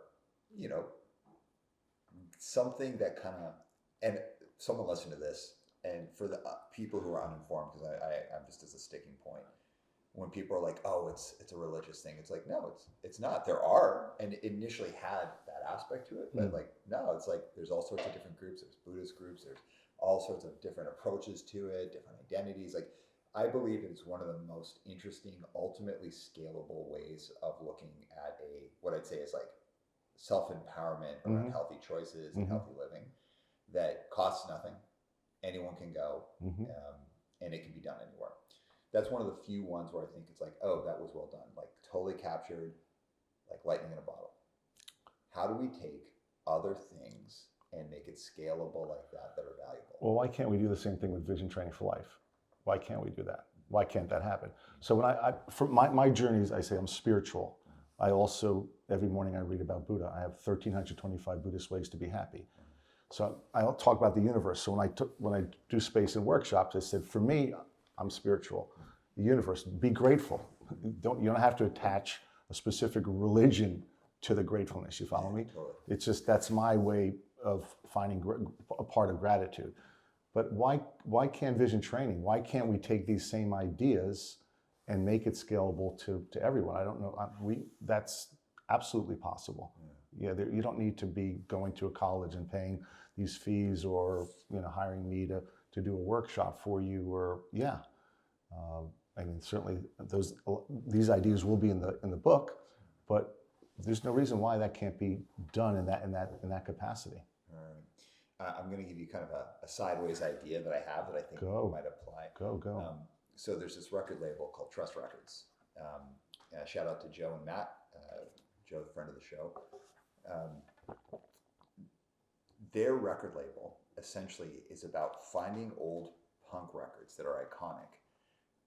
something that kind of, and someone listen to this, and for the people who are uninformed, because I'm just as a sticking point, when people are like, oh, it's a religious thing, it's like, no, it's not. There are, and it initially had that aspect to it, but like, no, it's like there's all sorts of different groups. There's Buddhist groups, there's all sorts of different approaches to it, different identities. Like, I believe it's one of the most interesting, ultimately scalable ways of looking at what I'd say is like self-empowerment around healthy choices and healthy living that costs nothing. Anyone can go, and it can be done anywhere. That's one of the few ones where I think it's like, oh, that was well done. Like totally captured, like lightning in a bottle. how do we take other things and make it scalable like that are valuable? Well, why can't we do the same thing with vision training for life? Why can't we do that? Why can't that happen? So when for my journeys, I say I'm spiritual. I also, every morning I read about Buddha. I have 1,325 Buddhist ways to be happy. So I'll talk about the universe. So when I do space and workshops, I said, for me, I'm spiritual. The universe, be grateful. You don't have to attach a specific religion to the gratefulness. You follow me? Totally. It's just, that's my way of finding a part of gratitude. But why can't vision training? Why can't we take these same ideas and make it scalable to everyone? I don't know. That's absolutely possible. Yeah, you don't need to be going to a college and paying these fees, or hiring me to do a workshop for you. Or I mean, certainly these ideas will be in the book, but there's no reason why that can't be done in that capacity. All right. I'm going to give you kind of a sideways idea that I have that I think might apply. Go. So there's this record label called Trust Records. Shout out to Joe and Matt. Joe, the friend of the show. Their record label essentially is about finding old punk records that are iconic,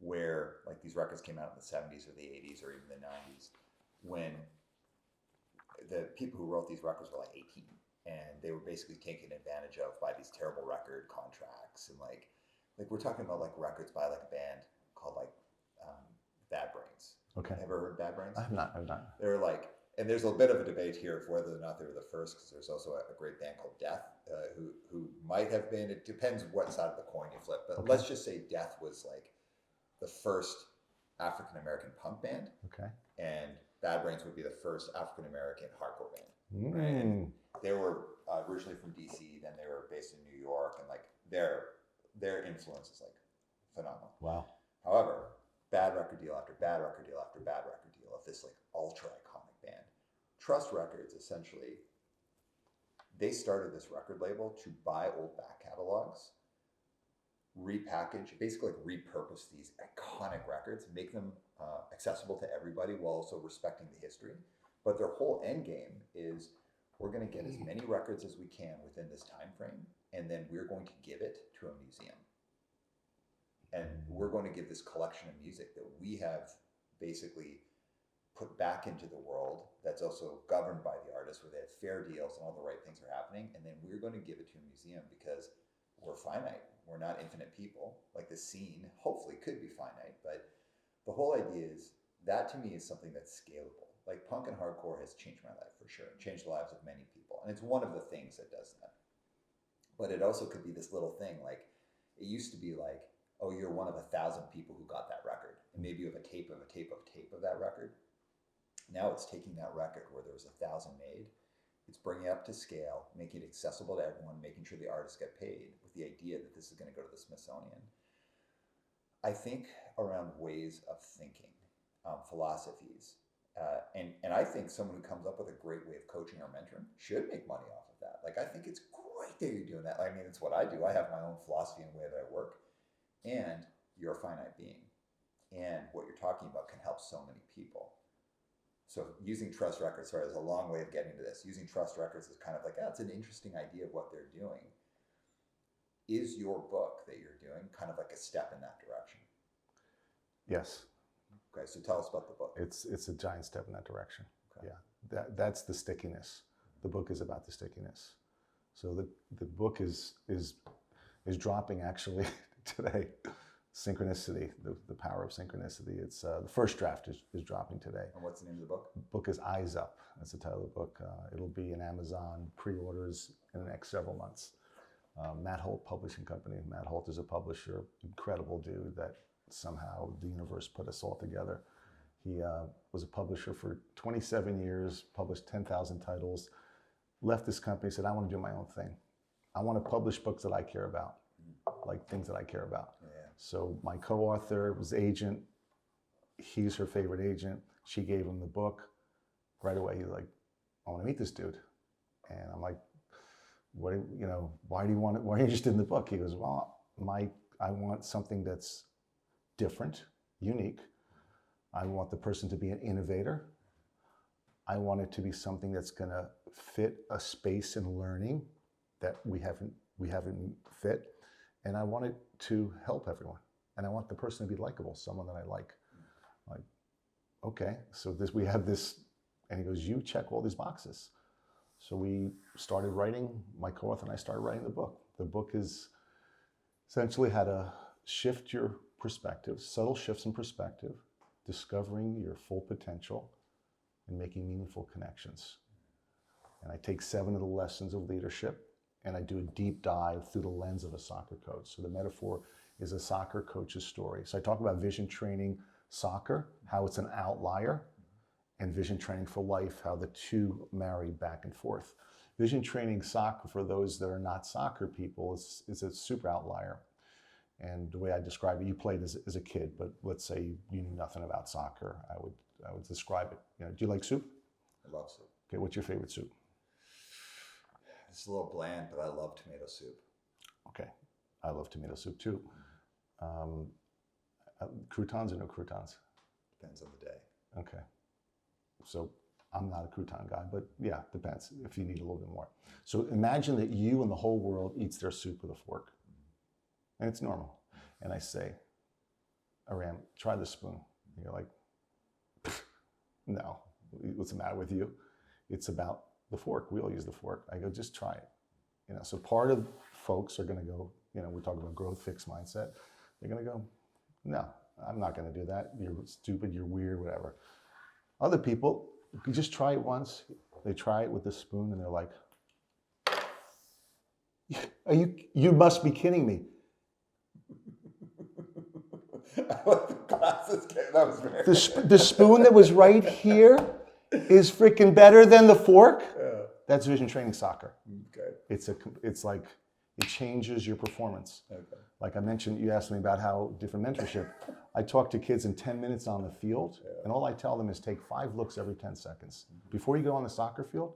where like these records came out in the 70s or the 80s or even the 90s, when the people who wrote these records were like 18. And they were basically taken advantage of by these terrible record contracts, and like we're talking about like records by like a band called like Bad Brains. Okay. Ever heard Bad Brains? I've not. They're like, and there's a bit of a debate here of whether or not they were the first, because there's also a great band called Death, who might have been. It depends what side of the coin you flip, but let's just say Death was like the first African American punk band. Okay. And Bad Brains would be the first African American hardcore band. Mm. Right? And they were originally from DC, then they were based in New York, and like their influence is like phenomenal. Wow. However, bad record deal after bad record deal after bad record deal of this like ultra iconic band. Trust Records, essentially, they started this record label to buy old back catalogs, repackage, basically like repurpose these iconic records, make them accessible to everybody while also respecting the history. But their whole end game is, we're going to get as many records as we can within this time frame, and then we're going to give it to a museum. And we're going to give this collection of music that we have basically put back into the world, that's also governed by the artists, where they have fair deals and all the right things are happening, and then we're going to give it to a museum, because we're finite. We're not infinite people. Like the scene, hopefully, could be finite, but the whole idea is, that to me is something that's scalable. Like punk and hardcore has changed my life for sure, changed the lives of many people. And it's one of the things that does that. But it also could be this little thing, like it used to be like, oh, you're one of 1,000 people who got that record. And maybe you have a tape of a tape of tape of that record. Now it's taking that record where there was 1,000 made, it's bringing it up to scale, making it accessible to everyone, making sure the artists get paid, with the idea that this is going to go to the Smithsonian. I think around ways of thinking, philosophies. And I think someone who comes up with a great way of coaching or mentoring should make money off of that. Like, I think it's great that you're doing that. I mean, it's what I do. I have my own philosophy and way that I work. And you're a finite being. And what you're talking about can help so many people. So using Trust Records, sorry, there's a long way of getting to this. Using Trust Records is kind of like, it's an interesting idea of what they're doing. Is your book that you're doing kind of like a step in that direction? Yes. Okay, so tell us about the book. It's a giant step in that direction. Okay. Yeah, that's the stickiness. The book is about the stickiness. So the book is dropping actually today. Synchronicity, the power of synchronicity. It's the first draft is dropping today. And what's the name of the book? The book is Eyes Up. That's the title of the book. It'll be in Amazon pre-orders in the next several months. Matt Holt Publishing Company. Matt Holt is a publisher, incredible dude that somehow the universe put us all together. He was a publisher for 27 years, published 10,000 titles, left this company, said, I want to do my own thing. I want to publish books that I care about, like things that I care about. Yeah. So my co-author was agent. He's her favorite agent. She gave him the book. Right away, he's like, I want to meet this dude. And I'm like, why are you interested in the book? He goes, well, I want something that's different, unique. I want the person to be an innovator. I want it to be something that's going to fit a space in learning that we haven't fit, and I want it to help everyone, and I want the person to be likable, someone that I like. Like, okay, so we have this, and he goes, you check all these boxes. So we started writing. My co-author and I started writing the book. The book is essentially how to shift your perspective, subtle shifts in perspective, discovering your full potential, and making meaningful connections. And I take 7 of the lessons of leadership and I do a deep dive through the lens of a soccer coach. So the metaphor is a soccer coach's story. So I talk about vision training soccer, how it's an outlier, and vision training for life, how the two marry back and forth. Vision training soccer, for those that are not soccer people, is a super outlier. And the way I describe it, you played as a kid, but let's say you knew nothing about soccer. I would describe it. You know, do you like soup? I love soup. Okay, what's your favorite soup? It's a little bland, but I love tomato soup. Okay, I love tomato soup too. Croutons or no croutons? Depends on the day. Okay, so I'm not a crouton guy, but yeah, depends if you need a little bit more. So imagine that you and the whole world eats their soup with a fork, and it's normal. And I say, Aram, try the spoon. And you're like, no, what's the matter with you? It's about the fork. We all use the fork. I go, just try it. You know, so part of folks are going to go, you know, we're talking about growth fixed mindset. They're going to go, no, I'm not going to do that. You're stupid. You're weird, whatever. Other people, you just try it once. They try it with the spoon and they're like, you must be kidding me. I like the glasses. That was very The spoon that was right here is freaking better than the fork. Yeah. That's vision training soccer. Okay. It's like it changes your performance. Okay. Like I mentioned, you asked me about how different mentorship. I talk to kids in 10 minutes on the field, and all I tell them is take 5 looks every 10 seconds. Before you go on the soccer field,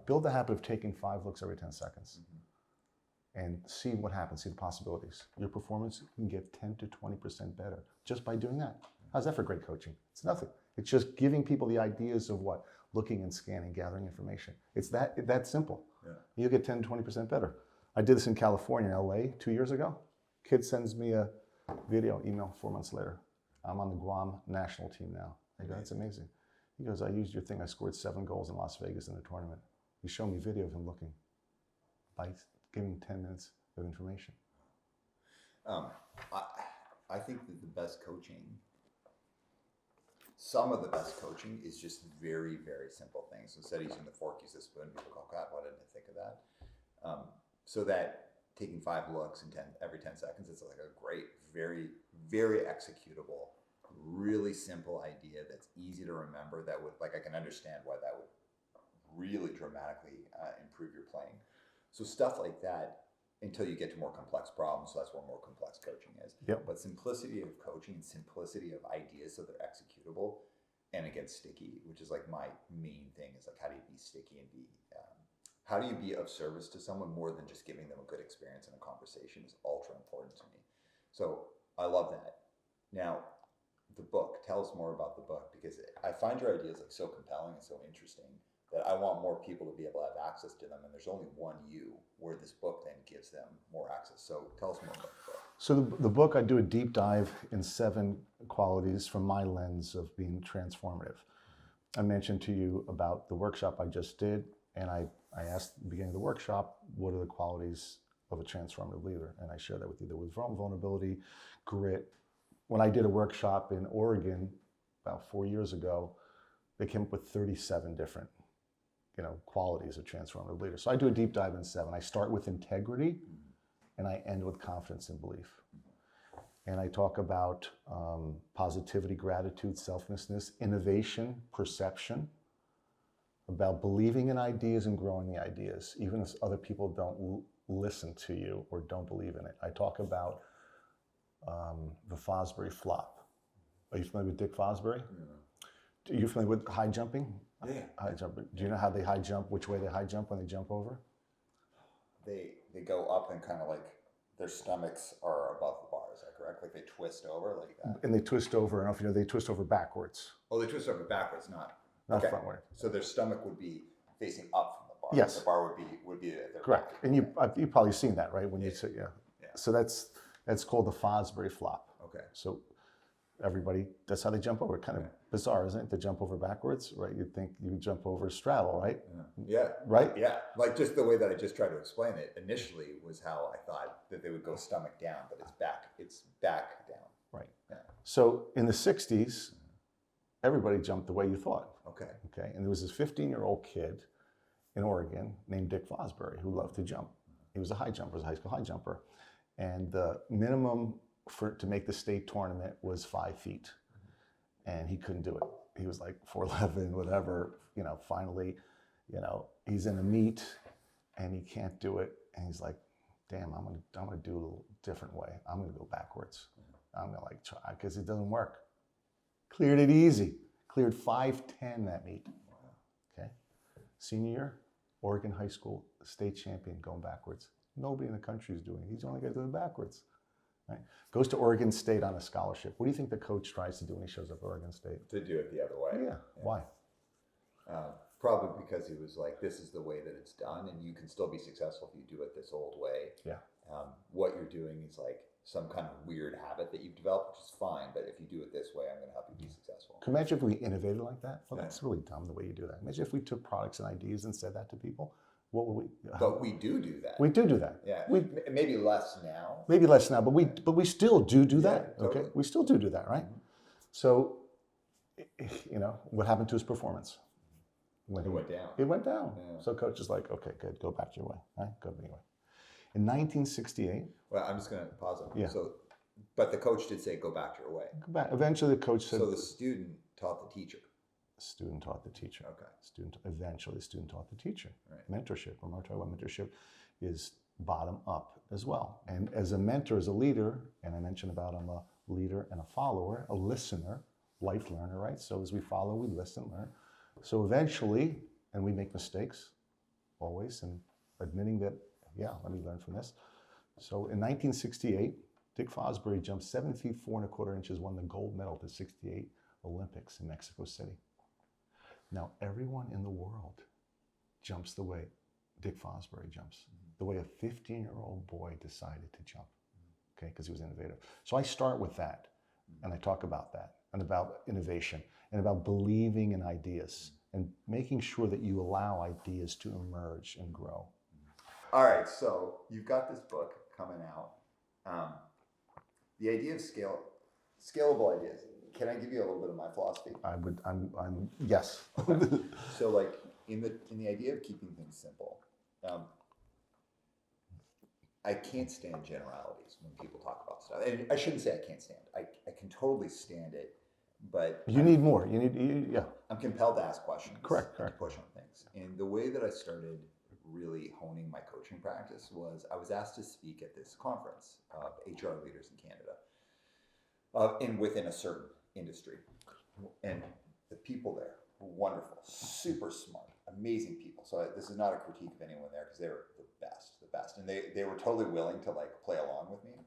build the habit of taking 5 looks every 10 seconds. And see what happens, see the possibilities. Your performance can get 10 to 20% better just by doing that. How's that for great coaching? It's nothing. It's just giving people the ideas of what? Looking and scanning, gathering information. It's that simple. Yeah. You'll get 10 to 20% better. I did this in California, LA, 2 years ago. Kid sends me a video, email 4 months later. I'm on the Guam national team now. I go, that's amazing. He goes, I used your thing. I scored 7 goals in Las Vegas in the tournament. He showed me video of him looking. By giving 10 minutes of information. I think that the best coaching, some of the best coaching is just very, very simple things. Instead of using the fork, use the spoon. People go, God, why didn't I think of that? So that taking 5 looks in every 10 seconds, it's like a great, very, very executable, really simple idea that's easy to remember that would, like I can understand why that would really dramatically improve your playing. So stuff like that until you get to more complex problems. So that's where more complex coaching is. Yep. But simplicity of coaching and simplicity of ideas so they're executable and again sticky, which is like my main thing is like how do you be sticky and be how do you be of service to someone more than just giving them a good experience in a conversation is ultra important to me. So I love that. Now the book, tell us more about the book because I find your ideas like so compelling and so interesting that I want more people to be able to have access to them. And there's only one you, where this book then gives them more access. So tell us more about the book. So the book, I do a deep dive in 7 qualities from my lens of being transformative. I mentioned to you about the workshop I just did, and I asked at the beginning of the workshop, what are the qualities of a transformative leader? And I share that with you. There was vulnerability, grit. When I did a workshop in Oregon about 4 years ago, they came up with 37 different qualities of transformative leaders. So I do a deep dive in 7. I start with integrity and I end with confidence and belief. And I talk about positivity, gratitude, selflessness, innovation, perception, about believing in ideas and growing the ideas, even if other people don't listen to you or don't believe in it. I talk about the Fosbury flop. Are you familiar with Dick Fosbury? Yeah. Are you familiar with high jumping? Yeah. High jumping. Do you know how they high jump, which way they high jump when they jump over? They go up and kind of like their stomachs are above the bar. Is that correct? Like they twist over like that? And they twist over, I don't know if you know, they twist over backwards. Oh, they twist over backwards, not. not frontward. So their stomach would be facing up from the bar. Yes. The bar would be at their Correct. back. And you've probably seen that, right? When you say, Yeah. So that's called the Fosbury flop. Okay. So everybody, that's how they jump over. Kind of bizarre, isn't it? To jump over backwards, right? You'd think you jump over straddle, right? Yeah. Right? Yeah. Like just the way that I just tried to explain it initially was how I thought that they would go stomach down, but it's back down. Right. Yeah. So in the 60s, everybody jumped the way you thought. Okay. Okay. And there was this 15-year-old kid in Oregon named Dick Fosbury who loved to jump. He was a high jumper, was a high school high jumper. And the minimum to make the state tournament was 5 feet. And he couldn't do it. He was like 4'11", whatever. Finally, he's in a meet and he can't do it. And he's like, damn, I'm gonna do it a little different way. I'm gonna go backwards. I'm gonna try, because it doesn't work. Cleared it easy. Cleared 5'10" that meet. Okay. Senior year, Oregon High School state champion going backwards. Nobody in the country is doing it. He's the only guy doing it backwards. Right? Goes to Oregon State on a scholarship. What do you think the coach tries to do when he shows up at Oregon State? To do it the other way. Yeah. Why? Probably because he was like, this is the way that it's done, and you can still be successful if you do it this old way. Yeah. What you're doing is like some kind of weird habit that you've developed, which is fine, but if you do it this way, I'm going to help you be successful. Can you imagine if we innovated like that? Well, that's really dumb the way you do that. Imagine if we took products and ideas and said that to people. What would we? But we do that. We do that. Yeah. We, maybe less now. maybe less now, but we still do that. Yeah, totally. Okay, we still do that, right? So, what happened to his performance? It went down. It went down. Yeah. So coach is like, okay, good, go back your way, right? Go back your way. In 1968, Well, I'm just going to pause on. Yeah. So, but the coach did say, go back your way. go back. Eventually, the coach said, So the student taught the teacher. student taught the teacher. Okay. Eventually, the student taught the teacher. Right. Mentorship. Remember, talking about mentorship is bottom up as well. And as a mentor, as a leader, and I mentioned about I'm a leader and a follower, a listener, life learner, right? So as we follow, we listen, learn. So eventually, and we make mistakes, always, and admitting that, yeah, let me learn from this. So in 1968, Dick Fosbury jumped 7 feet 4 1/4 inches, won the gold medal at the 68 Olympics in Mexico City. Now, everyone in the world jumps the way Dick Fosbury jumps, the way a 15-year-old boy decided to jump, okay, because he was innovative. So I start with that, and I talk about that, and about innovation, and about believing in ideas, and making sure that you allow ideas to emerge and grow. All right. So you've got this book coming out. The idea of scalable ideas. Can I give you a little bit of my philosophy? Yes. So like in the idea of keeping things simple, I can't stand generalities when people talk about stuff. And I shouldn't say I can't stand. I can totally stand it, but You need more. Yeah. I'm compelled to ask questions. Correct. And to push on things. And the way that I started really honing my coaching practice was I was asked to speak at this conference of HR leaders in Canada, and within a certain industry. And the people there were wonderful, super smart, amazing people. So this is not a critique of anyone there because they were the best. And they were totally willing to like play along with me.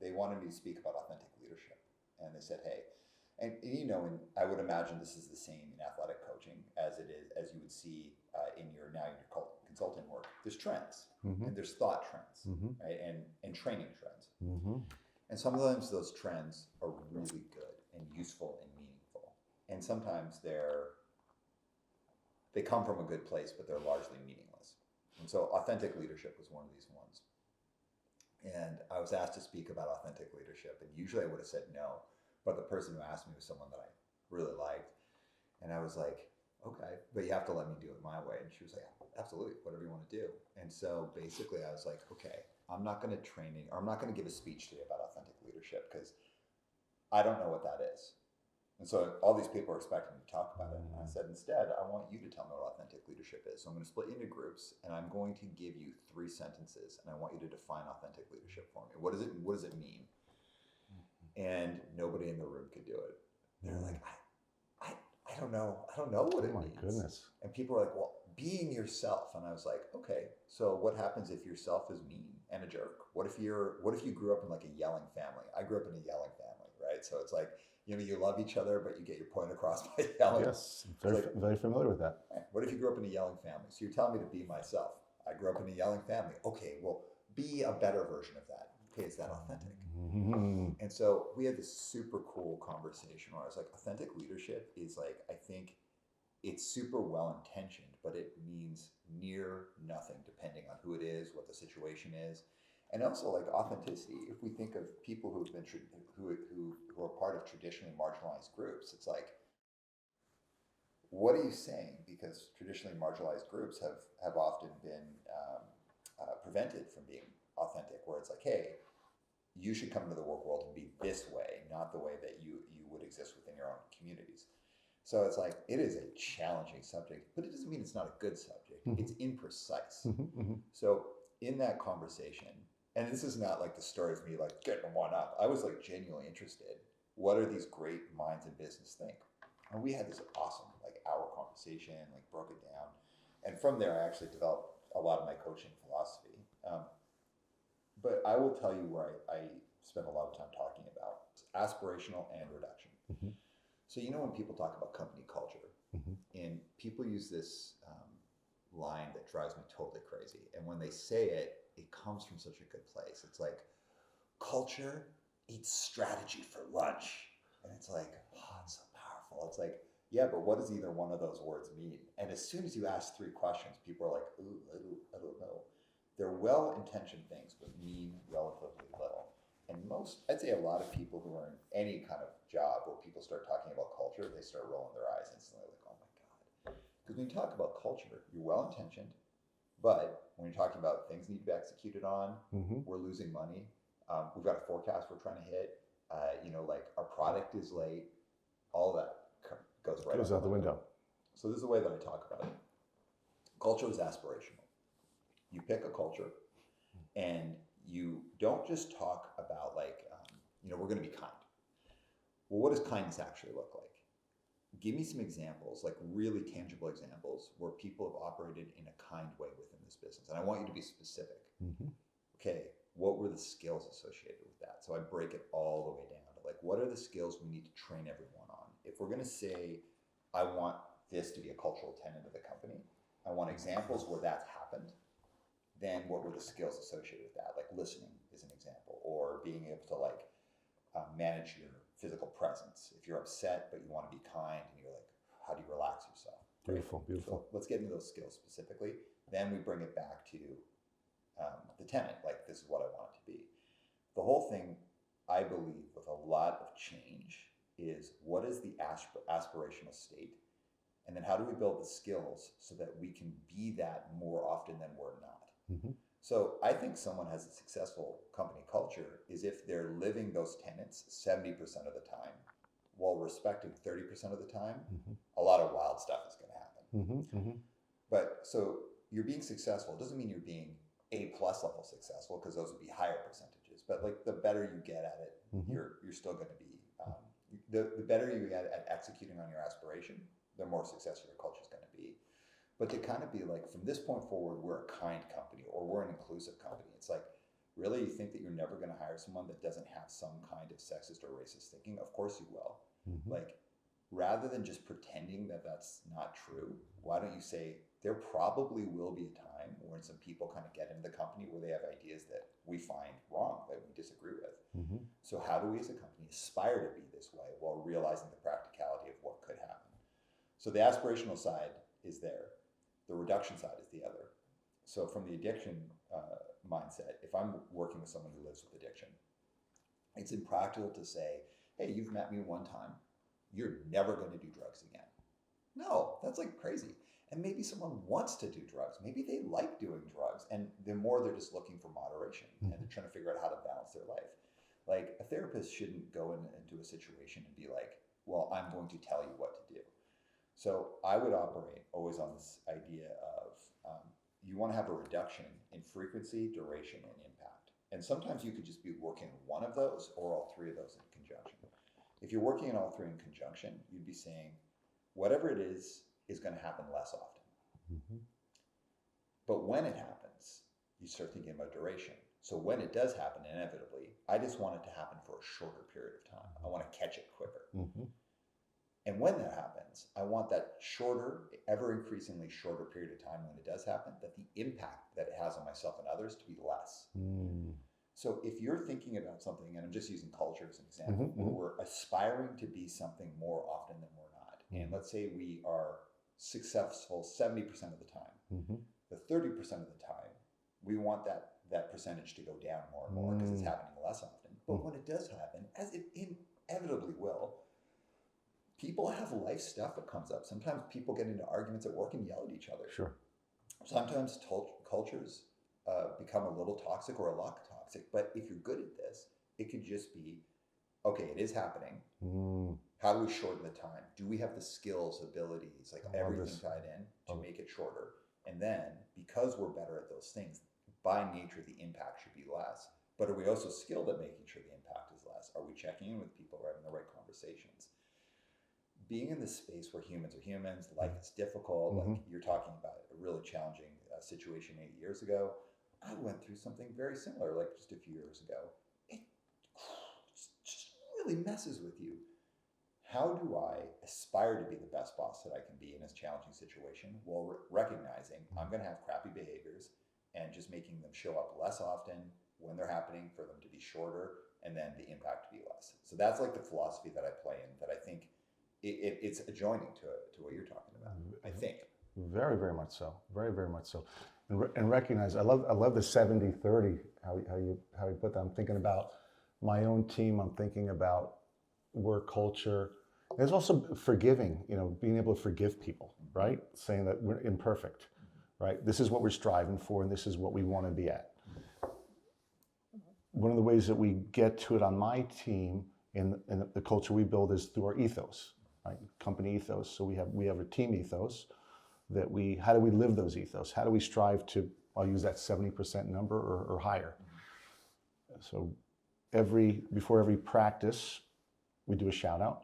They wanted me to speak about authentic leadership. And they said, hey, and and I would imagine this is the same in athletic coaching as it is, as you would see in your consulting work. There's trends, and there's thought trends, right? And training trends. And sometimes those trends are really good and useful and meaningful. And sometimes they come from a good place, but they're largely meaningless. And so authentic leadership was one of these ones. And I was asked to speak about authentic leadership, and usually I would have said no. But the person who asked me was someone that I really liked. And I was like, okay, but you have to let me do it my way. And she was like, absolutely, whatever you want to do. And so basically I was like, okay, I'm not going to give a speech today about authentic leadership because I don't know what that is. And so all these people are expecting me to talk about it. And I said, instead, I want you to tell me what authentic leadership is. So I'm going to split you into groups, and I'm going to give you 3 sentences, and I want you to define authentic leadership for me. What does it mean? And nobody in the room could do it. They're like, I don't know what it means. Oh my goodness. And people are like, well, being yourself. And I was like, okay, so what happens if yourself is mean and a jerk? What if you grew up in like a yelling family? I grew up in a yelling family, right? So it's like, you love each other, but you get your point across by yelling. Yes, very familiar with that. What if you grew up in a yelling family? So you're telling me to be myself. I grew up in a yelling family. Okay, well, be a better version of that. Okay, is that authentic? Mm-hmm. And so we had this super cool conversation where I was like, authentic leadership is like, I think it's super well intentioned, but it means near nothing depending on who it is, what the situation is. And also like authenticity, if we think of people who've been who are part of traditionally marginalized groups, it's like, what are you saying? Because traditionally marginalized groups have often been prevented from being authentic, where it's like, hey, you should come into the work world and be this way, not the way that you would exist within your own communities. So it's like, it is a challenging subject, but it doesn't mean it's not a good subject. Mm-hmm. It's imprecise. Mm-hmm. So in that conversation, and this is not like the story of me like getting one up, I was like genuinely interested. What are these great minds in business think? And we had this awesome like hour conversation, like broke it down. And from there, I actually developed a lot of my coaching philosophy. But I will tell you where I spend a lot of time talking about aspirational and reduction. Mm-hmm. So, when people talk about company culture, mm-hmm. and people use this line that drives me totally crazy. And when they say it, it comes from such a good place. It's like, culture eats strategy for lunch. And it's like, oh, it's so powerful. It's like, yeah, but what does either one of those words mean? And as soon as you ask 3 questions, people are like, ooh, I don't know. They're well-intentioned things, but mean relatively little. And I'd say a lot of people who are in any kind of job where people start talking about culture, they start rolling their eyes instantly, like, oh my God. Because when you talk about culture, you're well-intentioned, but when you're talking about things need to be executed on, mm-hmm. we're losing money. We've got a forecast we're trying to hit. Like our product is late. All that goes out the window. So this is the way that I talk about it. Culture is aspirational. You pick a culture, and you don't just talk about like, we're going to be kind. Well, what does kindness actually look like? Give me some examples, like really tangible examples where people have operated in a kind way within this business. And I want you to be specific. Mm-hmm. Okay, what were the skills associated with that? So I break it all the way down to like, what are the skills we need to train everyone on? If we're going to say, I want this to be a cultural tenet of the company, I want examples where that's happened. Then what were the skills associated with that? Like listening is an example, or being able to manage your physical presence. If you're upset, but you want to be kind, and you're like, how do you relax yourself? Beautiful, right? Beautiful. So let's get into those skills specifically. Then we bring it back to the tenet, like this is what I want it to be. The whole thing, I believe, with a lot of change is what is the aspirational state? And then how do we build the skills so that we can be that more often than we're not? Mm-hmm. So I think someone has a successful company culture is if they're living those tenets 70% of the time while respecting 30% of the time, mm-hmm. a lot of wild stuff is going to happen. Mm-hmm. Mm-hmm. But so you're being successful. It doesn't mean you're being A+ level successful, because those would be higher percentages. But like the better you get at it, mm-hmm. you're still going to be, the better you get at executing on your aspiration, the more successful your culture is going to be. But to kind of be like, from this point forward, we're a kind company, or we're an inclusive company. It's like, really, you think that you're never going to hire someone that doesn't have some kind of sexist or racist thinking? Of course you will. Mm-hmm. Like, rather than just pretending that that's not true, why don't you say, there probably will be a time when some people kind of get into the company where they have ideas that we find wrong, that we disagree with. Mm-hmm. So how do we as a company aspire to be this way while realizing the practicality of what could happen? So the aspirational side is there. The reduction side is the other. So from the addiction mindset, if I'm working with someone who lives with addiction, it's impractical to say, hey, you've met me one time. You're never going to do drugs again. No, that's like crazy. And maybe someone wants to do drugs. Maybe they like doing drugs. And the more they're just looking for moderation, mm-hmm. and they're trying to figure out how to balance their life. Like a therapist shouldn't go into a situation and be like, well, I'm going to tell you what to do. So I would operate always on this idea of you want to have a reduction in frequency, duration, and impact. And sometimes you could just be working one of those or all 3 of those in conjunction. If you're working on all 3 in conjunction, you'd be saying, whatever it is going to happen less often. Mm-hmm. But when it happens, you start thinking about duration. So when it does happen inevitably, I just want it to happen for a shorter period of time. I want to catch it quicker. Mm-hmm. And when that happens, I want that shorter, ever increasingly shorter period of time when it does happen, that the impact that it has on myself and others to be less. Mm. So if you're thinking about something, and I'm just using culture as an example, Mm-hmm. where we're aspiring to be something more often than we're not. Mm-hmm. And let's say we are successful 70% of the time. Mm-hmm. The 30% of the time, we want that percentage to go down more and more because it's happening less often. But when it does happen, as it inevitably will, people have life stuff that comes up. Sometimes people get into arguments at work and yell at each other. Sure. Sometimes cultures become a little toxic or a lot toxic. But if you're good at this, it could just be, okay, it is happening. How do we shorten the time? Do we have the skills, abilities, like everything tied in to make it shorter? And then, because we're better at those things, by nature, the impact should be less. But are we also skilled at making sure the impact is less? Are we checking in with people? Are we having the right conversations? Being in this space where humans are humans, life is difficult. Like you're talking about a really challenging situation 8 years ago. I went through something very similar, like just a few years ago. It just really messes with you. How do I aspire to be the best boss that I can be in this challenging situation while recognizing I'm going to have crappy behaviors and just making them show up less often when they're happening, for them to be shorter, and then the impact to be less. So that's like the philosophy that I play in, that I think it's adjoining to what you're talking about, I think. Very, very much so. Very, very much so. And recognize, I love the 70-30, how you put that. I'm thinking about my own team. I'm thinking about work culture. There's also forgiving, being able to forgive people, right? Saying that we're imperfect, right? This is what we're striving for, and this is what we want to be at. One of the ways that we get to it on my team in the culture we build is through our ethos, right? Company ethos. So we have a team ethos that how do we live those ethos? How do we strive to, I'll use that 70% number or higher. So before every practice, we do a shout out.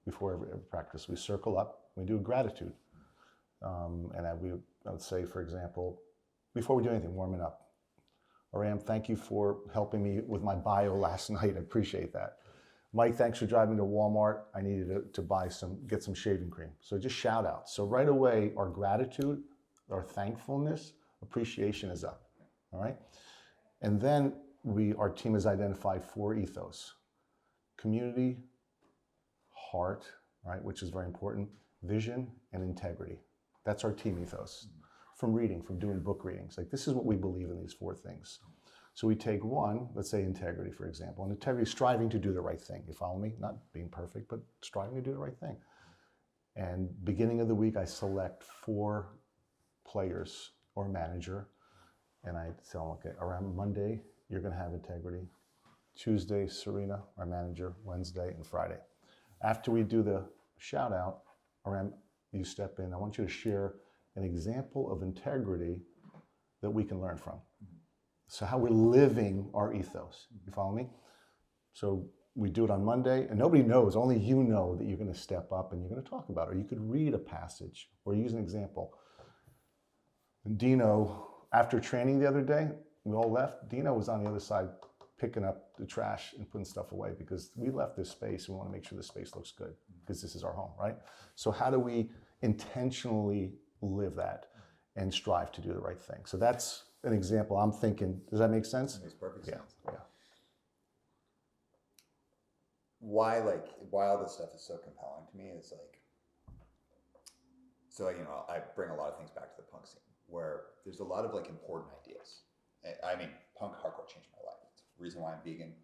Before every practice, we circle up, we do a gratitude. And I would say, for example, before we do anything, warming up. Aram, thank you for helping me with my bio last night. I appreciate that. Mike, thanks for driving to Walmart. I needed to get some shaving cream. So just shout out. So right away, our gratitude, our thankfulness, appreciation is up. All right. And then our team has identified 4 ethos: community, heart, right, which is very important, vision, and integrity. That's our team ethos. From reading, from doing book readings. Like, this is what we believe in, these 4 things. So we take one, let's say integrity, for example. And integrity is striving to do the right thing. You follow me? Not being perfect, but striving to do the right thing. And beginning of the week, I select 4 players or manager. And I tell them, okay, around Monday, you're going to have integrity. Tuesday, Serena, our manager, Wednesday, and Friday. After we do the shout out, Aram, you step in. I want you to share an example of integrity that we can learn from. So how we're living our ethos. You follow me? So we do it on Monday, and nobody knows, only you know that you're going to step up and you're going to talk about it. Or you could read a passage or use an example. And Dino, after training the other day, we all left. Dino was on the other side picking up the trash and putting stuff away because we left this space and we want to make sure the space looks good because this is our home, right? So how do we intentionally live that and strive to do the right thing? So that's an example. I'm thinking, does that make sense? It makes perfect sense. Yeah. Why all this stuff is so compelling to me is I bring a lot of things back to the punk scene where there's a lot of important ideas. I mean, punk hardcore changed my life. It's the reason why I'm vegan.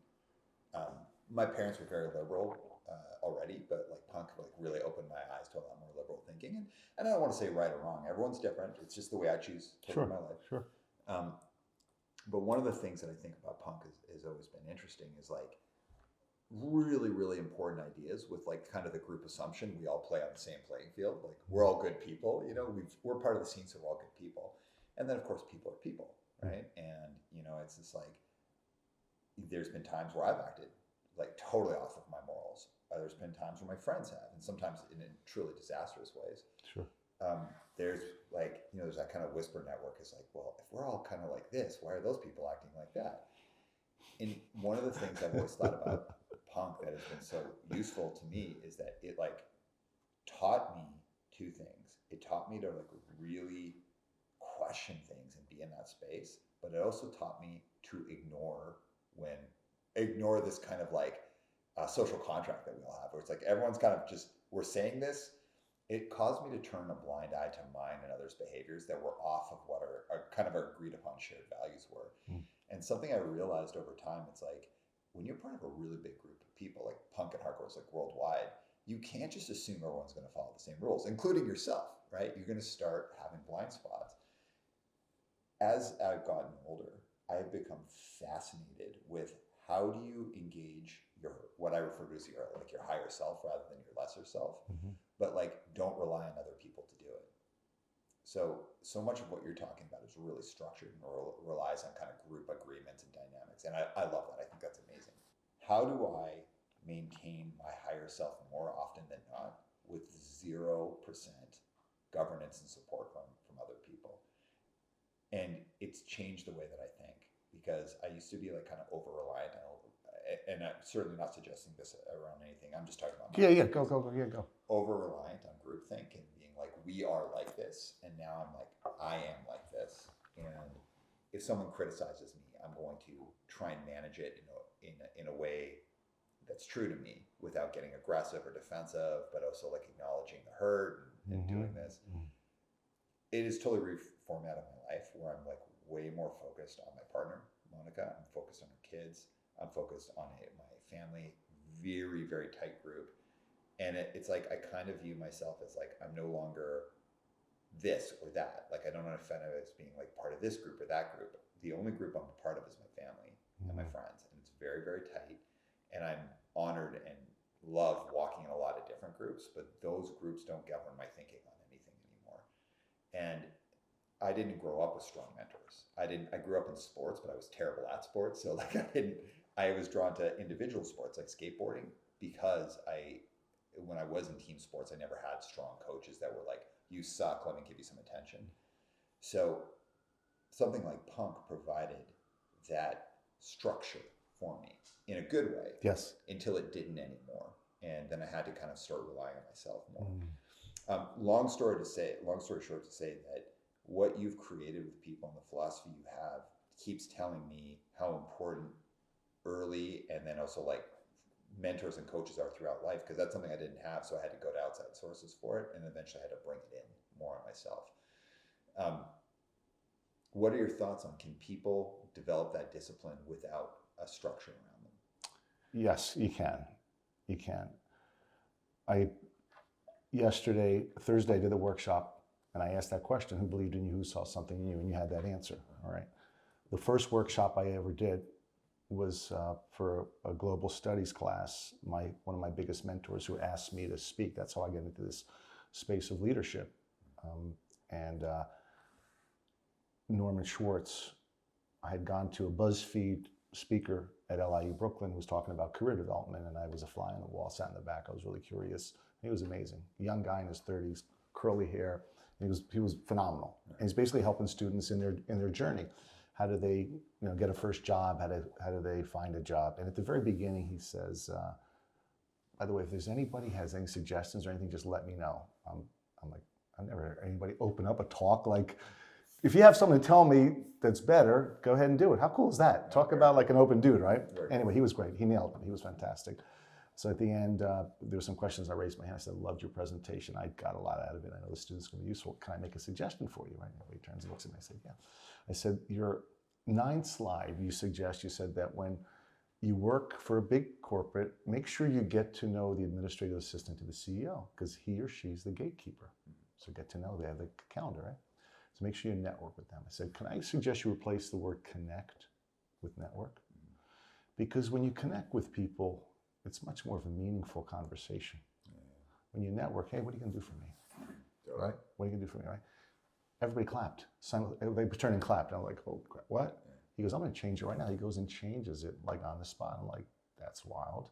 My parents were very liberal already, but punk really opened my eyes to a lot more liberal thinking. And I don't want to say right or wrong. Everyone's different. It's just the way I choose to live my life. Sure. But one of the things that I think about punk has always been interesting is really, really important ideas with kind of the group assumption we all play on the same playing field. We're all good people, we're part of the scene, so we're all good people. And then of course people are people, right? And it's just there's been times where I've acted totally off of my morals. There's been times where my friends have, and sometimes in truly disastrous ways. Sure. There's there's that kind of whisper network. It's well, if we're all kind of like this, why are those people acting like that? And one of the things I've always thought about punk that has been so useful to me is that it like taught me two things. It taught me to like really question things and be in that space, but it also taught me to ignore this kind of like social contract that we all have, where it's like everyone's kind of just, we're saying this. It caused me to turn a blind eye to mine and others' behaviors that were off of what our kind of our agreed upon shared values were. And something I realized over time, it's like when you're part of a really big group of people, like punk and hardcore is like worldwide, you can't just assume everyone's going to follow the same rules, including yourself, right? You're going to start having blind spots. As I've gotten older, I have become fascinated with how do you engage what I refer to as your higher self rather than your lesser self, but like don't rely on other people to do it. So much of what you're talking about is really structured and relies on kind of group agreements and dynamics. And I love that. I think that's amazing. How do I maintain my higher self more often than not with 0% governance and support from other people? And it's changed the way that I think, because I used to be like kind of over-reliant on, and I'm certainly not suggesting this around anything. I'm just talking about Go. Over-reliant on groupthink and being like, we are like this, and now I'm like, I am like this. And if someone criticizes me, I'm going to try and manage it in a way that's true to me without getting aggressive or defensive, but also like acknowledging the hurt and doing this. It has totally reformatted my life, where I'm like way more focused on my partner, Monica. I'm focused on her kids. I'm focused on my family, very, very tight group. And it's like, I kind of view myself as like, I'm no longer this or that. Like, I don't identify as being like part of this group or that group. The only group I'm a part of is my family and my friends. And it's very, very tight. And I'm honored and love walking in a lot of different groups, but those groups don't govern my thinking on anything anymore. And I didn't grow up with strong mentors. I grew up in sports, but I was terrible at sports. So like I was drawn to individual sports like skateboarding, because when I was in team sports, I never had strong coaches that were like, you suck, let me give you some attention. So something like punk provided that structure for me in a good way. Yes. Until it didn't anymore. And then I had to kind of start relying on myself more. Long story short to say that what you've created with people and the philosophy you have keeps telling me how important early and then also like mentors and coaches are throughout life, because that's something I didn't have. So I had to go to outside sources for it, and eventually I had to bring it in more on myself. What are your thoughts on, can people develop that discipline without a structure around them? Yes, you can. You can. Thursday, I did the workshop, and I asked that question: who believed in you, who saw something in you? And you had that answer. All right. The first workshop I ever did was for a global studies class. One of my biggest mentors who asked me to speak. That's how I get into this space of leadership. Norman Schwartz, I had gone to a BuzzFeed speaker at LIU Brooklyn who was talking about career development, and I was a fly on the wall, sat in the back. I was really curious. He was amazing. A young guy in his 30s, curly hair. He was phenomenal. And he's basically helping students in their journey. How do they get a first job? How do they find a job? And at the very beginning, he says, by the way, if there's anybody has any suggestions or anything, just let me know. I'm like, I've never heard anybody open up a talk like, if you have something to tell me that's better, go ahead and do it. How cool is that? Talk about like an open dude, right? Anyway, he was great. He nailed it. He was fantastic. So at the end, there were some questions. I raised my hand. I said, loved your presentation. I got a lot out of it. I know the students are going to be useful. Can I make a suggestion for you? Right? He turns and looks at me. I said, yeah. I said, your 9th slide, you said that when you work for a big corporate, make sure you get to know the administrative assistant to the CEO, because he or she's the gatekeeper. So get to know, they have the calendar, right? So make sure you network with them. I said, can I suggest you replace the word connect with network? Because when you connect with people, it's much more of a meaningful conversation. When you network, hey, what are you going to do for me? Right? What are you going to do for me, right? Everybody clapped. Everybody turned and clapped. I'm like, oh, crap, what? He goes, I'm going to change it right now. He goes and changes it like on the spot. I'm like, that's wild.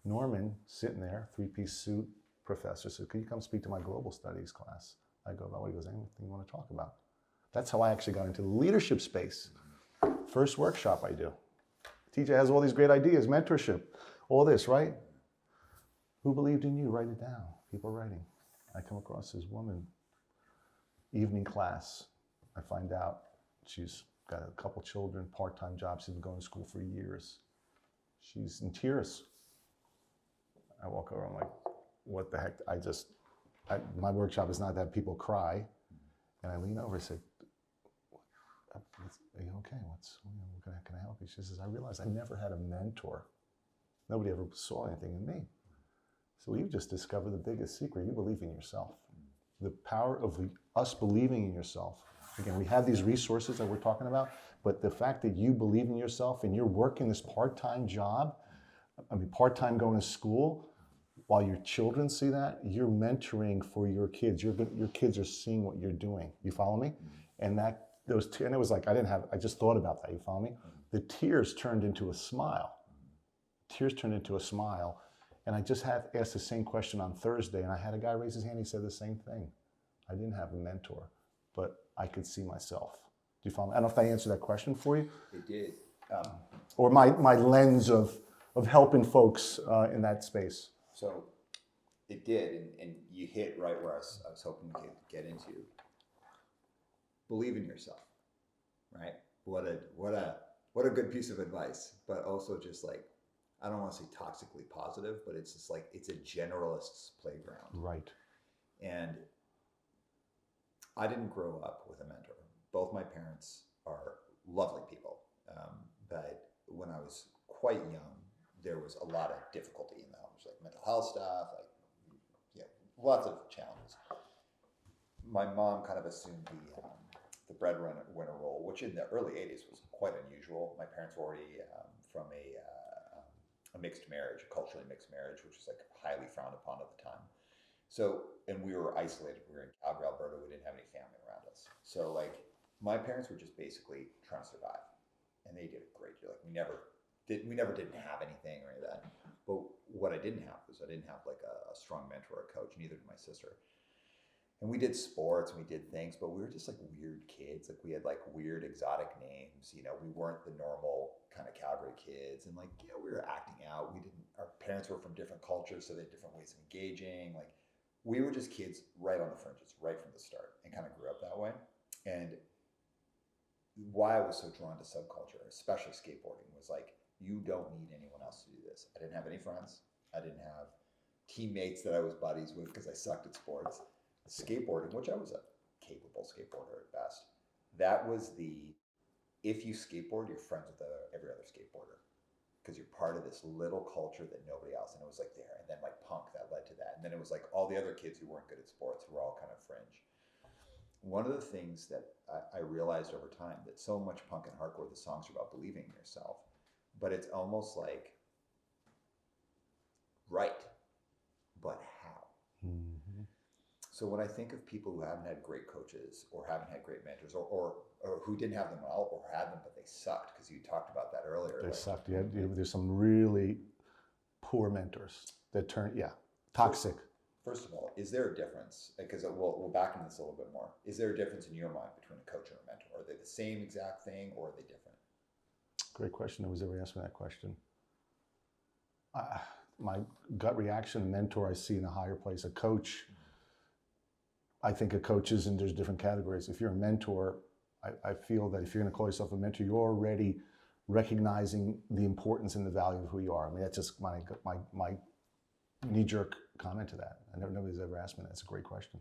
Norman, sitting there, 3-piece suit, professor, said, could you come speak to my global studies class? I go, about what? He goes, anything you want to talk about? That's how I actually got into the leadership space. First workshop I do. TJ has all these great ideas, mentorship, all this, right? Who believed in you? Write it down. People writing. I come across this woman, evening class. I find out she's got a couple children, part-time job. She's been going to school for years. She's in tears. I walk over, I'm like, what the heck? My workshop is not to have people cry. And I lean over and say, are you okay? Can I help you? She says, I realized I never had a mentor. Nobody ever saw anything in me. So you've just discovered the biggest secret. You believe in yourself. The power of us believing in yourself. Again, we have these resources that we're talking about, but the fact that you believe in yourself and you're working this part-time job, part-time going to school, while your children see that, you're mentoring for your kids. Your kids are seeing what you're doing. You follow me? And and it was like, I just thought about that. You follow me? The tears turned into a smile. Tears turned into a smile. And I just asked the same question on Thursday, and I had a guy raise his hand. He said the same thing. I didn't have a mentor, but I could see myself. Do you follow me? I don't know if I answered that question for you. It did. Or my lens of helping folks in that space. So it did, and you hit right where I was hoping to get into. Believe in yourself, right? What a good piece of advice, but also just like, I don't want to say toxically positive, but it's just like, it's a generalist's playground. Right. And I didn't grow up with a mentor. Both my parents are lovely people, but when I was quite young, there was a lot of difficulty in the home, like mental health stuff, lots of challenges. My mom kind of assumed the breadwinner role, which in the early 80s was quite unusual. My parents were already from a mixed marriage, a culturally mixed marriage, which was like highly frowned upon at the time. So, and we were isolated. We were in Calgary, Alberta. We didn't have any family around us. So like, my parents were just basically trying to survive, and they did a great job. Like, we never didn't have anything or any of that. But what I didn't have was I didn't have like a strong mentor or coach. Neither did my sister. And we did sports and we did things, but we were just like weird kids. Like, we had like weird exotic names. You know, we weren't the normal kind of Calgary kids. And like, we were acting out. Our parents were from different cultures, so they had different ways of engaging. Like, we were just kids right on the fringes, right from the start, and kind of grew up that way. And why I was so drawn to subculture, especially skateboarding, was like, you don't need anyone else to do this. I didn't have any friends. I didn't have teammates that I was buddies with because I sucked at sports. Skateboarding, which I was a capable skateboarder at best, that was if you skateboard, you're friends with every other skateboarder because you're part of this little culture that nobody else, and it was like there. And then like punk, that led to that. And then it was like all the other kids who weren't good at sports who were all kind of fringe. One of the things that I realized over time, that so much punk and hardcore, the songs are about believing in yourself, but it's almost like, right, but how? Mm-hmm. So when I think of people who haven't had great coaches or haven't had great mentors or who didn't have them well or had them but they sucked, because you talked about that earlier. They sucked. There's some really poor mentors that toxic. So, first of all, is there a difference? Because we'll back into this a little bit more. Is there a difference in your mind between a coach and a mentor? Are they the same exact thing or are they different? Great question. Nobody's ever asked me that question. My gut reaction, a mentor I see in a higher place. A coach, I think of coaches and there's different categories. If you're a mentor, I feel that if you're going to call yourself a mentor, you're already recognizing the importance and the value of who you are. I mean, that's just my knee-jerk comment to that. Nobody's ever asked me that. It's a great question.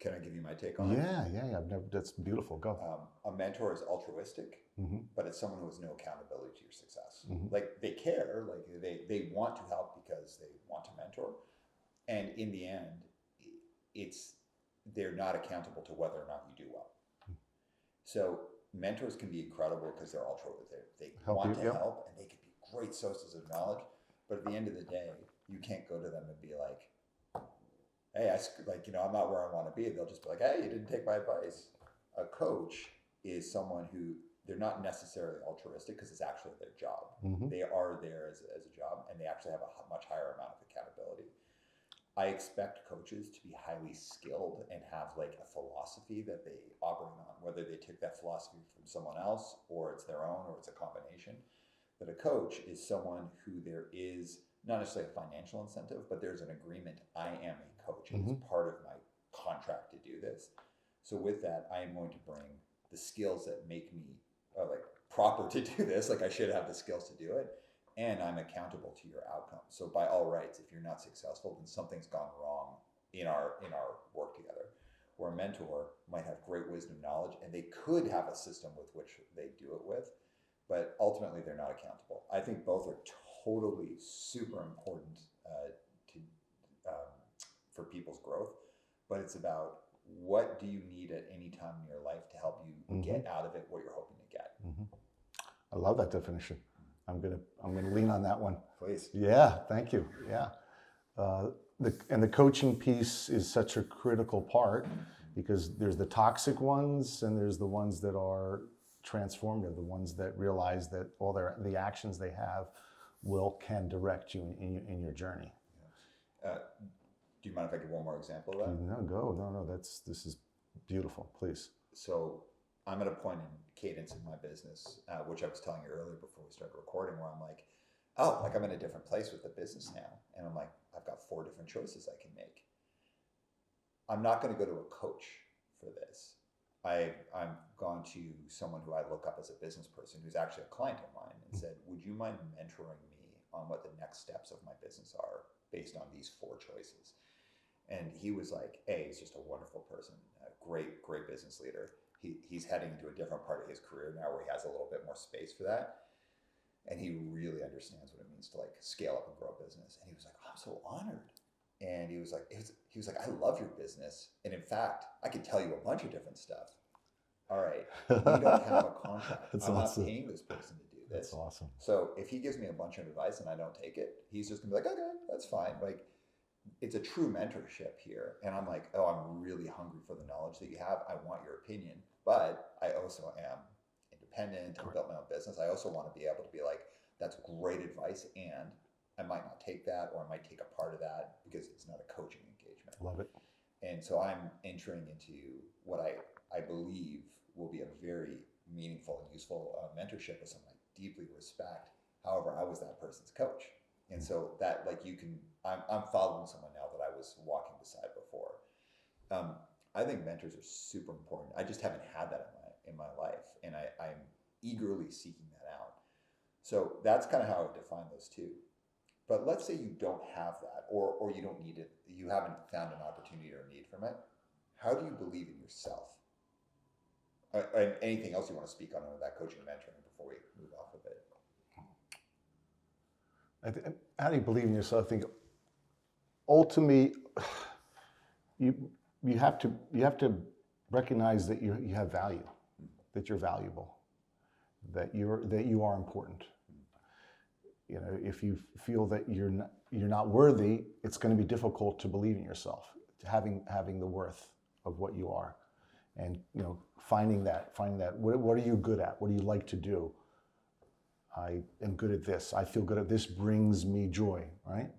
Can I give you my take on it? Yeah. That's beautiful. Go. A mentor is altruistic, but it's someone who has no accountability to your success. Like, they care, like they want to help because they want to mentor. And in the end, they're not accountable to whether or not you do well. So mentors can be incredible because they're altruistic. They want to help, and they can be great sources of knowledge. But at the end of the day, you can't go to them and be like, hey, I'm not where I want to be. They'll just be like, hey, you didn't take my advice. A coach is someone who, they're not necessarily altruistic because it's actually their job. They are there as a job, and they actually have a much higher amount of accountability. I expect coaches to be highly skilled and have like a philosophy that they operate on, whether they took that philosophy from someone else or it's their own or it's a combination. But a coach is someone who there is not necessarily a financial incentive, but there's an agreement. I am a coach. It is part of my contract to do this. So with that, I am going to bring the skills that make me like proper to do this. Like I should have the skills to do it, and I'm accountable to your outcome. So by all rights, if you're not successful, then something's gone wrong in our work together. Where a mentor might have great wisdom, knowledge, and they could have a system with which they do it with, but ultimately they're not accountable. I think both are totally super important to for people's growth, but it's about what do you need at any time in your life to help you get out of it what you're hoping to get. I love that definition. I'm gonna lean on that one. Please. Yeah, thank you. Yeah, the coaching piece is such a critical part because there's the toxic ones and there's the ones that are transformative, the ones that realize that all the actions they have can direct you in your journey. Do you mind if I give one more example of that? No, go. No, this is beautiful. Please. So I'm at a point in cadence in my business, which I was telling you earlier before we started recording, where I'm like, oh, like I'm in a different place with the business now. And I'm like, I've got 4 different choices I can make. I'm not going to go to a coach for this. I'm gone to someone who I look up as a business person who's actually a client of mine and said, would you mind mentoring me on what the next steps of my business are based on these 4 choices? And he was like, he's just a wonderful person, a great business leader. He's heading into a different part of his career now where he has a little bit more space for that. And he really understands what it means to like scale up and grow a business. And he was like, I'm so honored. And he was like, I love your business. And in fact, I can tell you a bunch of different stuff. All right, we don't have a contract. I'm awesome. not paying this person to do this. That's awesome. So if he gives me a bunch of advice and I don't take it, he's just gonna be like, okay, that's fine. Like, it's a true mentorship here. And I'm like, oh, I'm really hungry for the knowledge that you have. I want your opinion, but I also am independent and built my own business. I also want to be able to be like, that's great advice. And I might not take that, or I might take a part of that because it's not a coaching engagement. Love it. And so I'm entering into what I believe will be a very meaningful and useful mentorship with someone I deeply respect. However, I was that person's coach. And so that, like, I'm following someone now that I was walking beside before. I think mentors are super important. I just haven't had that in my life, and I'm eagerly seeking that out. So that's kind of how I would define those two. But let's say you don't have that, or you don't need it, you haven't found an opportunity or need from it. How do you believe in yourself? And anything else you want to speak on that coaching and mentoring before we move off of it? How do you believe in yourself? I think ultimately, you have to recognize that you have value, that you're valuable, that you are important. You know, if you feel that you're not worthy, it's going to be difficult to believe in yourself, having the worth of what you are, and finding that what are you good at? What do you like to do? I am good at this. I feel good at this. Brings me joy, right?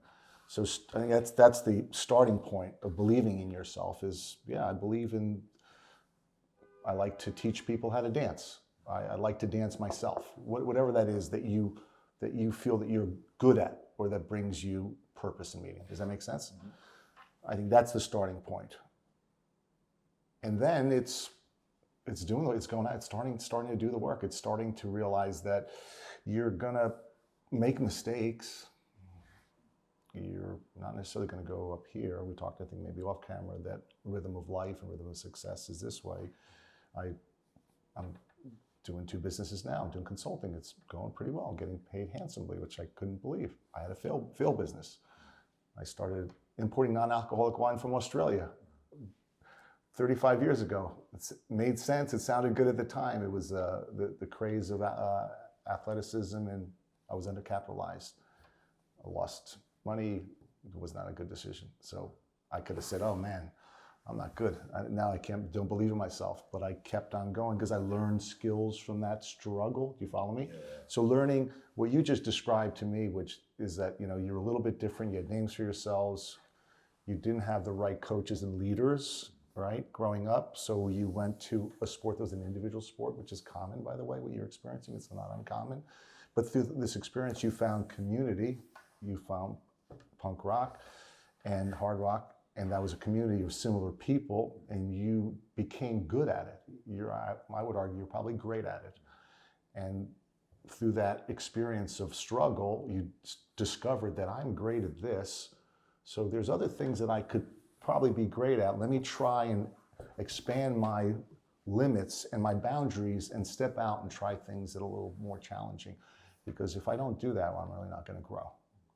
So I think that's the starting point of believing in yourself. Is I believe in. I like to teach people how to dance. I like to dance myself. Whatever that is that you feel that you're good at, or that brings you purpose and meaning. Does that make sense? Mm-hmm. I think that's the starting point. And then it's starting to do the work. It's starting to realize that you're gonna make mistakes. You're not necessarily gonna go up here. We talked, I think, maybe off camera, that rhythm of life and rhythm of success is this way. I'm doing 2 businesses now. I'm doing consulting. It's going pretty well. I'm getting paid handsomely, which I couldn't believe. I had a failed business. I started importing non-alcoholic wine from Australia 35 years ago. It made sense. It sounded good at the time. It was the craze of athleticism, and I was undercapitalized. I lost money. It was not a good decision. So I could have said, oh man, I'm not good. Now I don't believe in myself, but I kept on going because I learned skills from that struggle. Do you follow me? Yeah. So learning what you just described to me, which is that, you're a little bit different. You had names for yourselves. You didn't have the right coaches and leaders, right, growing up. So you went to a sport that was an individual sport, which is common, by the way, what you're experiencing. It's not uncommon. But through this experience, you found community, you found punk rock and hard rock, and that was a community of similar people, and you became good at it. I would argue you're probably great at it. And through that experience of struggle, you discovered that I'm great at this, so there's other things that I could probably be great at. Let me try and expand my limits and my boundaries and step out and try things that are a little more challenging. Because if I don't do that, I'm really not going to grow.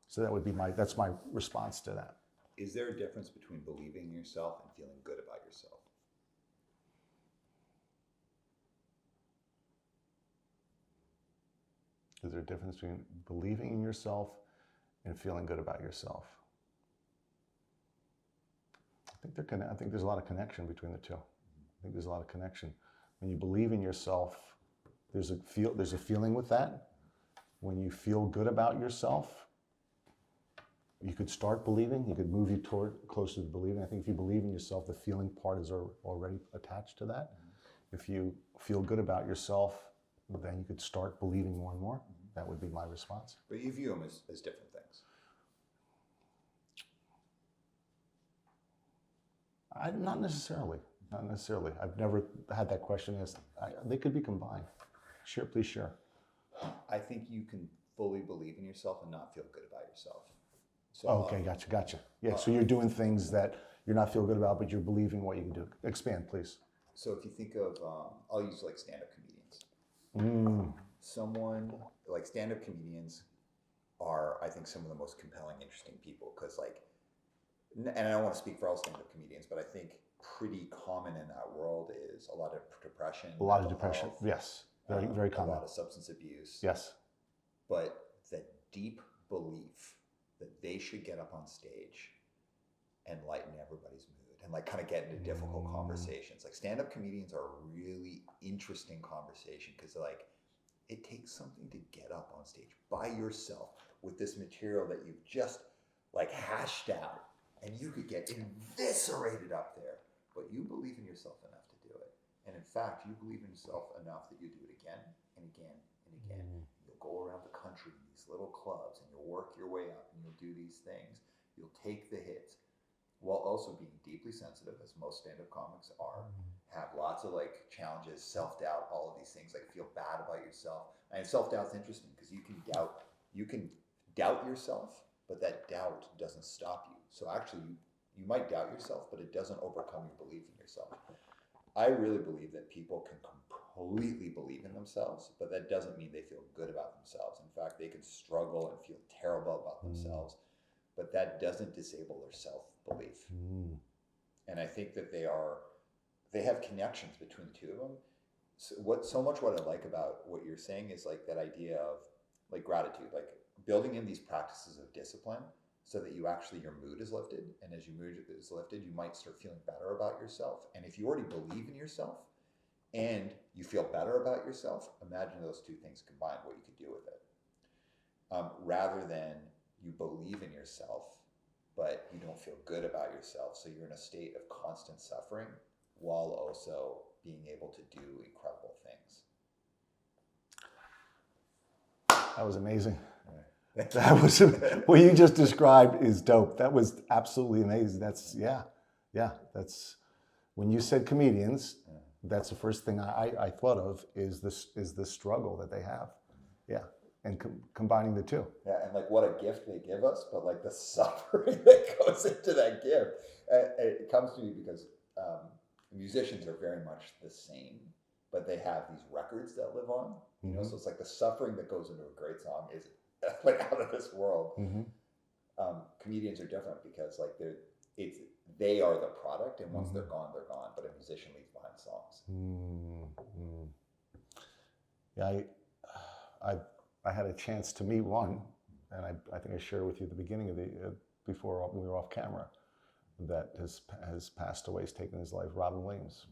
So that would be that's my response to that. Is there a difference between believing in yourself and feeling good about yourself? Is there a difference between believing in yourself and feeling good about yourself? I think there's a lot of connection between the two. I think there's a lot of connection. When you believe in yourself, there's a feeling with that. When you feel good about yourself, you could start believing. You could move you closer to believing. I think if you believe in yourself, the feeling part is already attached to that. If you feel good about yourself, then you could start believing more and more. That would be my response. But you view them as different things. Not necessarily. Not necessarily. I've never had that question asked. They could be combined. Please share. I think you can fully believe in yourself and not feel good about yourself. So, Okay, gotcha. Yeah, so you're doing things that you're not feel good about, but you're believing what you can do. Expand, please. So if you think of, I'll use like stand-up comedians. Someone like stand-up comedians are, I think, some of the most compelling, interesting people because and I don't want to speak for all stand-up comedians, but I think pretty common in that world is a lot of depression. A lot of depression, health, yes. Very common. A lot of substance abuse. Yes. But the deep belief that they should get up on stage and lighten everybody's mood and kind of get into difficult conversations. Like stand-up comedians are a really interesting conversation because it takes something to get up on stage by yourself with this material that you've just hashed out, and you could get eviscerated up there, but you believe in yourself enough to do it. And in fact, you believe in yourself enough that you do it again and again and again. You'll go around the country in these little clubs and you'll work your way up and you'll do these things. You'll take the hits while also being deeply sensitive, as most stand-up comics are, have lots of challenges, self-doubt, all of these things, feel bad about yourself. And self-doubt's interesting because you can doubt yourself, but that doubt doesn't stop you. So actually you might doubt yourself, but it doesn't overcome your belief in yourself. I really believe that people can completely believe in themselves, but that doesn't mean they feel good about themselves. In fact, they can struggle and feel terrible about themselves, but that doesn't disable their self-belief. And I think that they have connections between the two of them. So much what I like about what you're saying is that idea of gratitude, building in these practices of discipline so that your mood is lifted. And as your mood is lifted, you might start feeling better about yourself. And if you already believe in yourself and you feel better about yourself, imagine those two things combined, what you could do with it. Rather than you believe in yourself, but you don't feel good about yourself. So you're in a state of constant suffering while also being able to do incredible things. That was amazing. That was what you just described is dope. That was absolutely amazing. That's that's when you said comedians, that's the first thing I thought of is the struggle that they have. Yeah. And combining the two. Yeah, and what a gift they give us, but the suffering that goes into that gift. It comes to me because musicians are very much the same, but they have these records that live on. You know, so it's the suffering that goes into a great song is out of this world. Comedians are different because they are the product, and once they're gone, they're gone. But a musician leaves behind songs. Yeah, I had a chance to meet one, and I think I shared with you at the beginning of before we were off camera, that has passed away, has taken his life, Robin Williams.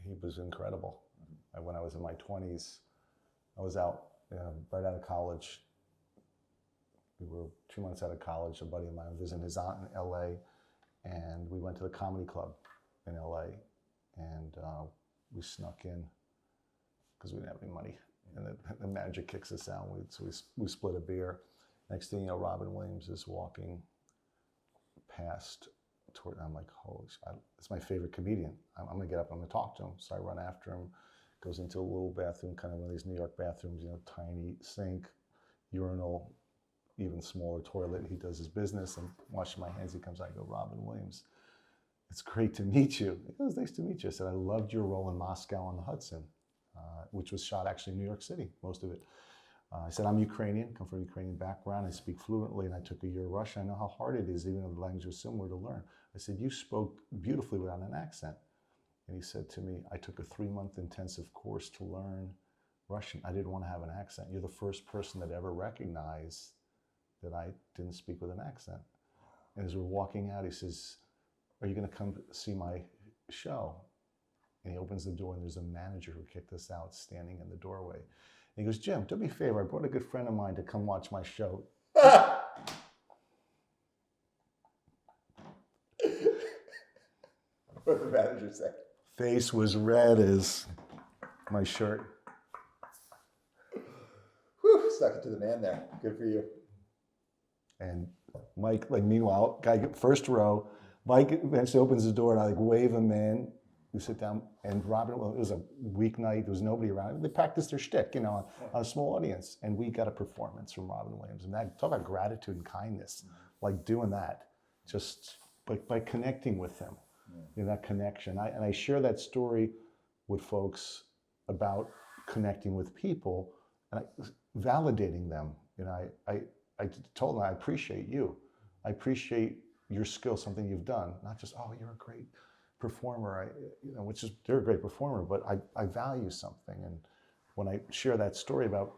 He was incredible. When I was in my 20s, I was out right out of college. We were 2 months out of college. A buddy of mine visiting his aunt in LA, and we went to the comedy club in LA, and we snuck in because we didn't have any money. And the manager kicks us out. So we split a beer. Next thing you know, Robin Williams is walking past toward. I'm like, holy shit! It's my favorite comedian. I'm gonna get up. I'm gonna talk to him. So I run after him. Goes into a little bathroom, kind of one of these New York bathrooms. Tiny sink, urinal, even smaller toilet. He does his business. I'm washing my hands. He comes out. I go, Robin Williams, it's great to meet you. He goes, nice to meet you. I said, I loved your role in Moscow on the Hudson, which was shot actually in New York City, most of it. I said, I'm Ukrainian, come from a Ukrainian background. I speak fluently, and I took a year of Russian. I know how hard it is, even though the language was similar, to learn. I said, you spoke beautifully without an accent. And he said to me, I took a 3-month intensive course to learn Russian. I didn't want to have an accent. You're the first person that ever recognized that I didn't speak with an accent. And as we're walking out, he says, are you going to come see my show? And he opens the door, and there's a manager who kicked us out standing in the doorway. And he goes, Jim, do me a favor. I brought a good friend of mine to come watch my show. What did the manager say? Face was red as my shirt. Whew, stuck it to the man there. Good for you. And Mike, meanwhile, guy first row, Mike eventually opens the door, and I wave him in. We sit down, and Robin, it was a weeknight, there was nobody around. They practiced their shtick, on a small audience. And we got a performance from Robin Williams. And that, talk about gratitude and kindness, doing that, just by connecting with him. That connection. And I share that story with folks about connecting with people and validating them. I told them, I appreciate you. I appreciate your skill, something you've done. Not just, oh, you're a great performer. Which is, they're a great performer, but I value something. And when I share that story about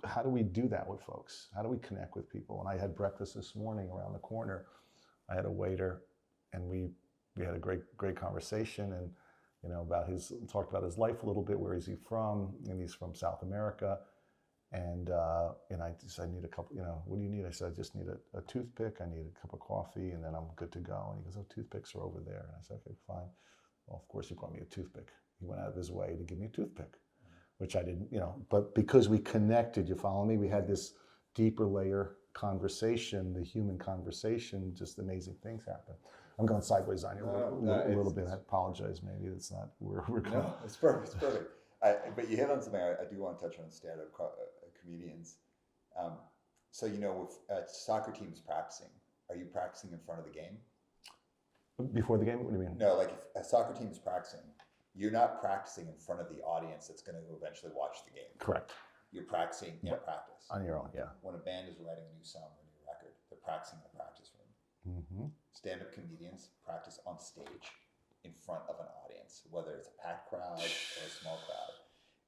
how do we do that with folks? How do we connect with people? And I had breakfast this morning around the corner. I had a waiter, and we had a great conversation, and talked about his life a little bit. Where is he from? And he's from South America. And I said, I need a couple, what do you need? I said, I just need a toothpick. I need a cup of coffee, and then I'm good to go. And he goes, oh, toothpicks are over there. And I said, okay, fine. Well, of course he brought me a toothpick. He went out of his way to give me a toothpick, which I didn't, but because we connected, you follow me? We had this deeper layer conversation, the human conversation, just amazing things happen. I'm going sideways on you a little bit. I apologize. Maybe it's not where we're going. No, it's perfect. It's perfect. But you hit on something I do want to touch on stand-up comedians. So, with soccer teams practicing, are you practicing in front of the game? Before the game? What do you mean? No, like if a soccer team is practicing, you're not practicing in front of the audience that's going to eventually watch the game. Correct. You're practicing in practice. On your own, yeah. When a band is writing a new song or a new record, they're practicing in the practice room. Mm-hmm. Stand-up comedians practice on stage in front of an audience, whether it's a packed crowd or a small crowd.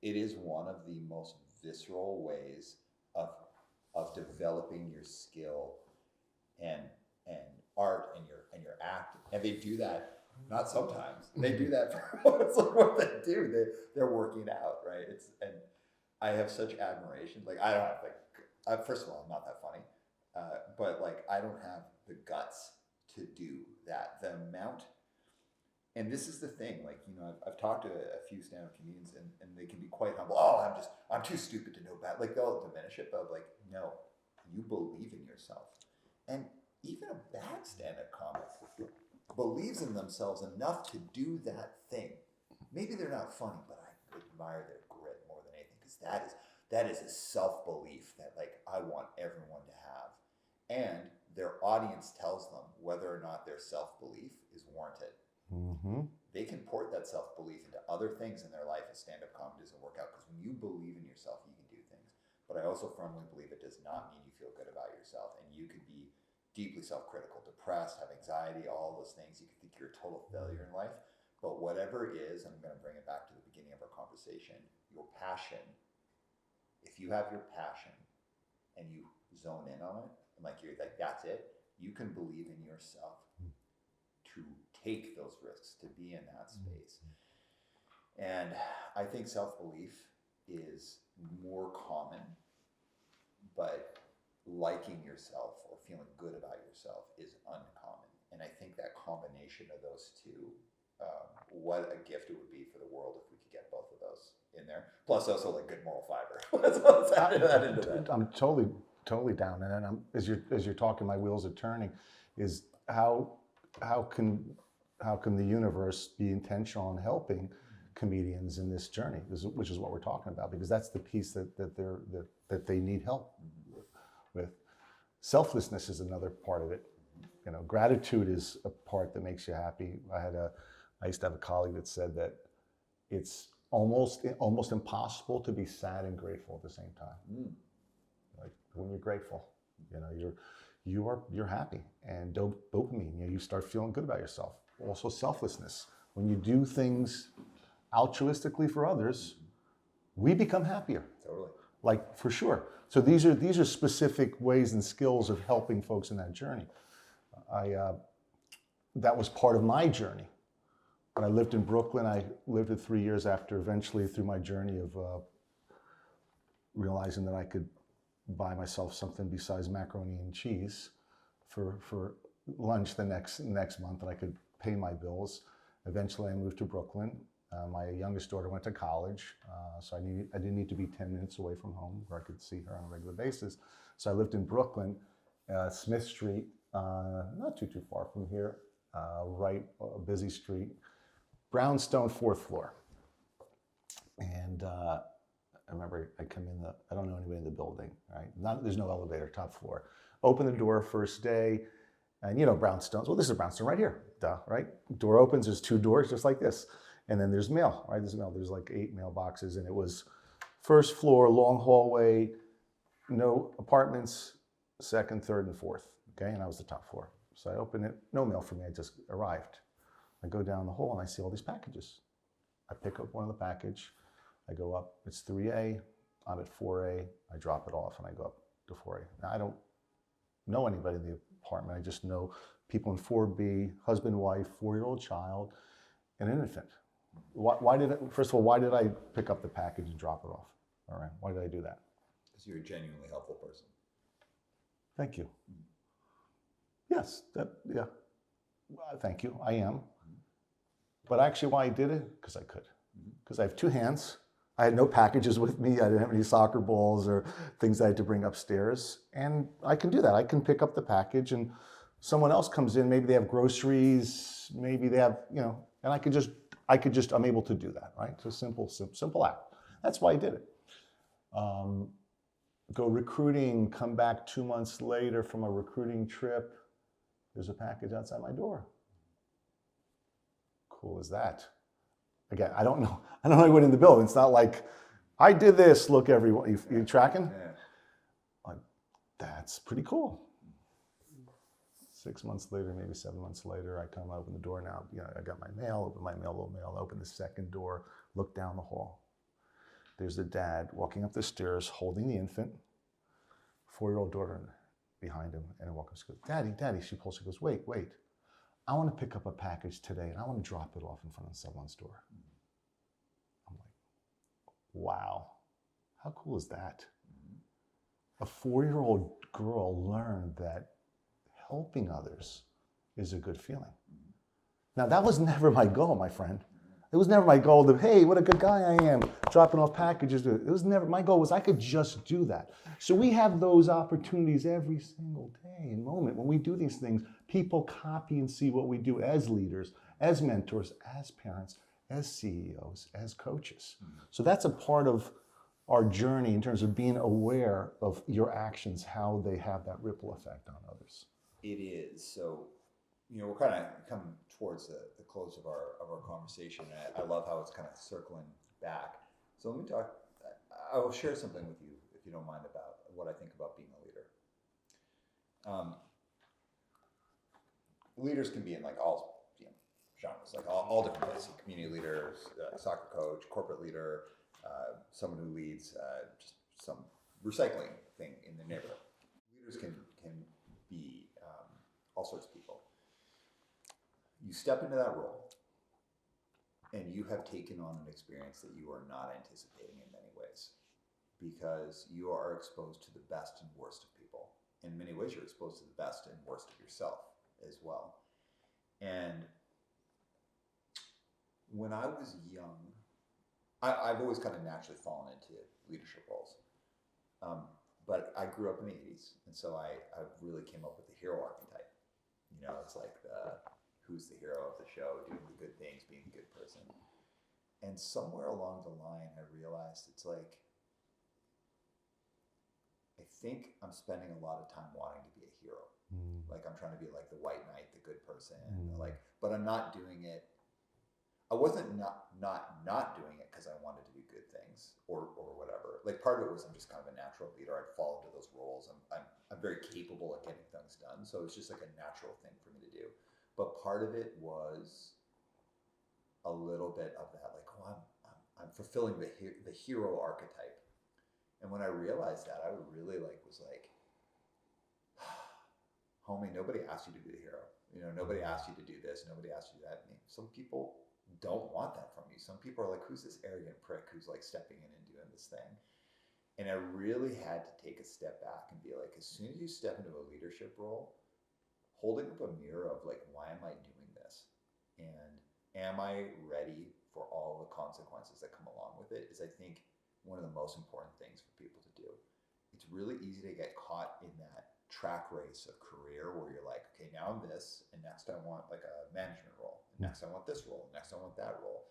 It is one of the most visceral ways of developing your skill and art and your act. And they do that not sometimes. They do that for it's like what they do. They're working out, right? And I have such admiration. I don't have first of all, I'm not that funny, but I don't have the guts to do that. The amount. And this is the thing, I've talked to a few stand-up comedians, and they can be quite humble. Oh, I'm too stupid to know about. They'll diminish it, but no, you believe in yourself. And even a bad stand-up comic believes in themselves enough to do that thing. Maybe they're not funny, but I admire their grit more than anything, because that is a self-belief that I want everyone to have. And their audience tells them whether or not their self-belief is warranted. Mm-hmm. They can port that self-belief into other things in their life as stand-up comedy doesn't work out, because when you believe in yourself, you can do things. But I also firmly believe it does not mean you feel good about yourself, and you could be deeply self-critical, depressed, have anxiety, all those things. You could think you're a total failure in life, but whatever it is, I'm going to bring it back to the beginning of our conversation, your passion. If you have your passion and you zone in on it, and you're that's it, you can believe in yourself to take those risks, to be in that space. And I think self-belief is more common, but liking yourself or feeling good about yourself is uncommon. And I think that combination of those two, what a gift it would be for the world if we could get both of those in there. Plus also like good moral fiber. So let's add that into that. I'm totally down. And I'm, as you're talking, my wheels are turning. Is how can the universe be intentional in helping comedians in this journey, which is what we're talking about, because that's the piece that they need help with. Selflessness is another part of it. You know, gratitude is a part that makes you happy. I used to have a colleague that said that it's almost impossible to be sad and grateful at the same time. Like when you're grateful, you know, you're happy, and dopamine, you know, you start feeling good about yourself. Also selflessness. When you do things altruistically for others, we become happier. Totally. Like, for sure. So these are specific ways and skills of helping folks in that journey. That was part of my journey. When I lived in Brooklyn, I lived it 3 years after, eventually through my journey of realizing that I could buy myself something besides macaroni and cheese for lunch the next month, and I could pay my bills. Eventually I moved to Brooklyn. My youngest daughter went to college, so I didn't need to be 10 minutes away from home where I could see her on a regular basis. So I lived in Brooklyn, Smith Street, not too far from here, right, busy street, brownstone, 4th floor. And I remember I come in, I don't know anybody in the building, right? There's no elevator, top floor. Open the door first day, and you know, brownstones, well, this is a brownstone right here, duh, right? Door opens, there's 2 doors just like this. And then there's mail, right? There's like 8 mailboxes, and it was 1st floor, long hallway, no apartments, 2nd, 3rd, and 4th, okay? And I was the top floor. So I open it, no mail for me, I just arrived. I go down the hall and I see all these packages. I pick up one of the package, I go up, it's 3A, I'm at 4A, I drop it off and I go up to 4A. Now I don't know anybody in the apartment, I just know people in 4B, husband, wife, 4-year-old child, and an infant. First of all, why did I pick up the package and drop it off? All right, why did I do that? Because you're a genuinely helpful person. Thank you. Yes, yeah. Thank you, I am. But actually why I did it, because I could. Because I have 2 hands. I had no packages with me. I didn't have any soccer balls or things I had to bring upstairs. And I can do that. I can pick up the package and someone else comes in, maybe they have groceries, maybe they have, you know, and I'm able to do that, right? It's a simple act. That's why I did it. Go recruiting, come back 2 months later from a recruiting trip. There's a package outside my door. Cool as that. Again, I don't know anyone in the building. It's not like, I did this, look everyone, you tracking? Yeah. Like, that's pretty cool. 6 months later, maybe 7 months later, I come open the door now. You know, I got my mail, open my mail, little mail, open the 2nd door, look down the hall. There's the dad walking up the stairs, holding the infant, 4-year-old daughter behind him, and walking, she goes, Daddy, she pulls, she goes, wait. I want to pick up a package today, and I want to drop it off in front of someone's door. I'm like, wow, how cool is that? A 4-year-old girl learned that helping others is a good feeling. Now, that was never my goal, my friend. It was never my goal to, hey, what a good guy I am, dropping off packages. It was never, my goal was I could just do that. So we have those opportunities every single day and moment. When we do these things, people copy and see what we do as leaders, as mentors, as parents, as CEOs, as coaches. So that's a part of our journey in terms of being aware of your actions, how they have that ripple effect on others. It is. So, you know, we're kind of coming towards the close of our conversation. I love how it's kind of circling back. So let me talk. I will share something with you, if you don't mind, about what I think about being a leader. Leaders can be in like all genres, like all different places. Community leaders, soccer coach, corporate leader, someone who leads just some recycling thing in the neighborhood. Leaders can be all sorts of people. You step into that role and you have taken on an experience that you are not anticipating in many ways, because you are exposed to the best and worst of people. In many ways, you're exposed to the best and worst of yourself as well. And when I was young, I've always kind of naturally fallen into leadership roles. But I grew up in the 80s, and so I really came up with the hero archetype. You know, it's like who's the hero of the show, doing the good things, being the good person. And somewhere along the line, I realized it's like, I think I'm spending a lot of time wanting to be a hero. Like I'm trying to be like the white knight, the good person, but I'm not doing it. I wasn't not doing it because I wanted to do good things or whatever. Like part of it was I'm just kind of a natural leader. I'd fall into those roles. I'm very capable at getting things done. So it's just like a natural thing for me to do. But part of it was a little bit of that, like, oh, I'm fulfilling the hero archetype. And when I realized that, I really was like, homie, nobody asked you to be the hero. You know, nobody asked you to do this. Nobody asked you that. I mean, some people don't want that from you. Some people are like, who's this arrogant prick who's like stepping in and doing this thing? And I really had to take a step back and be like, as soon as you step into a leadership role, holding up a mirror of like, why am I doing this? And am I ready for all the consequences that come along with it? Is I think one of the most important things for people to do. It's really easy to get caught in that track race of career where you're like, okay, now I'm this, and next I want like a management role, and next I want this role, and next I want that role.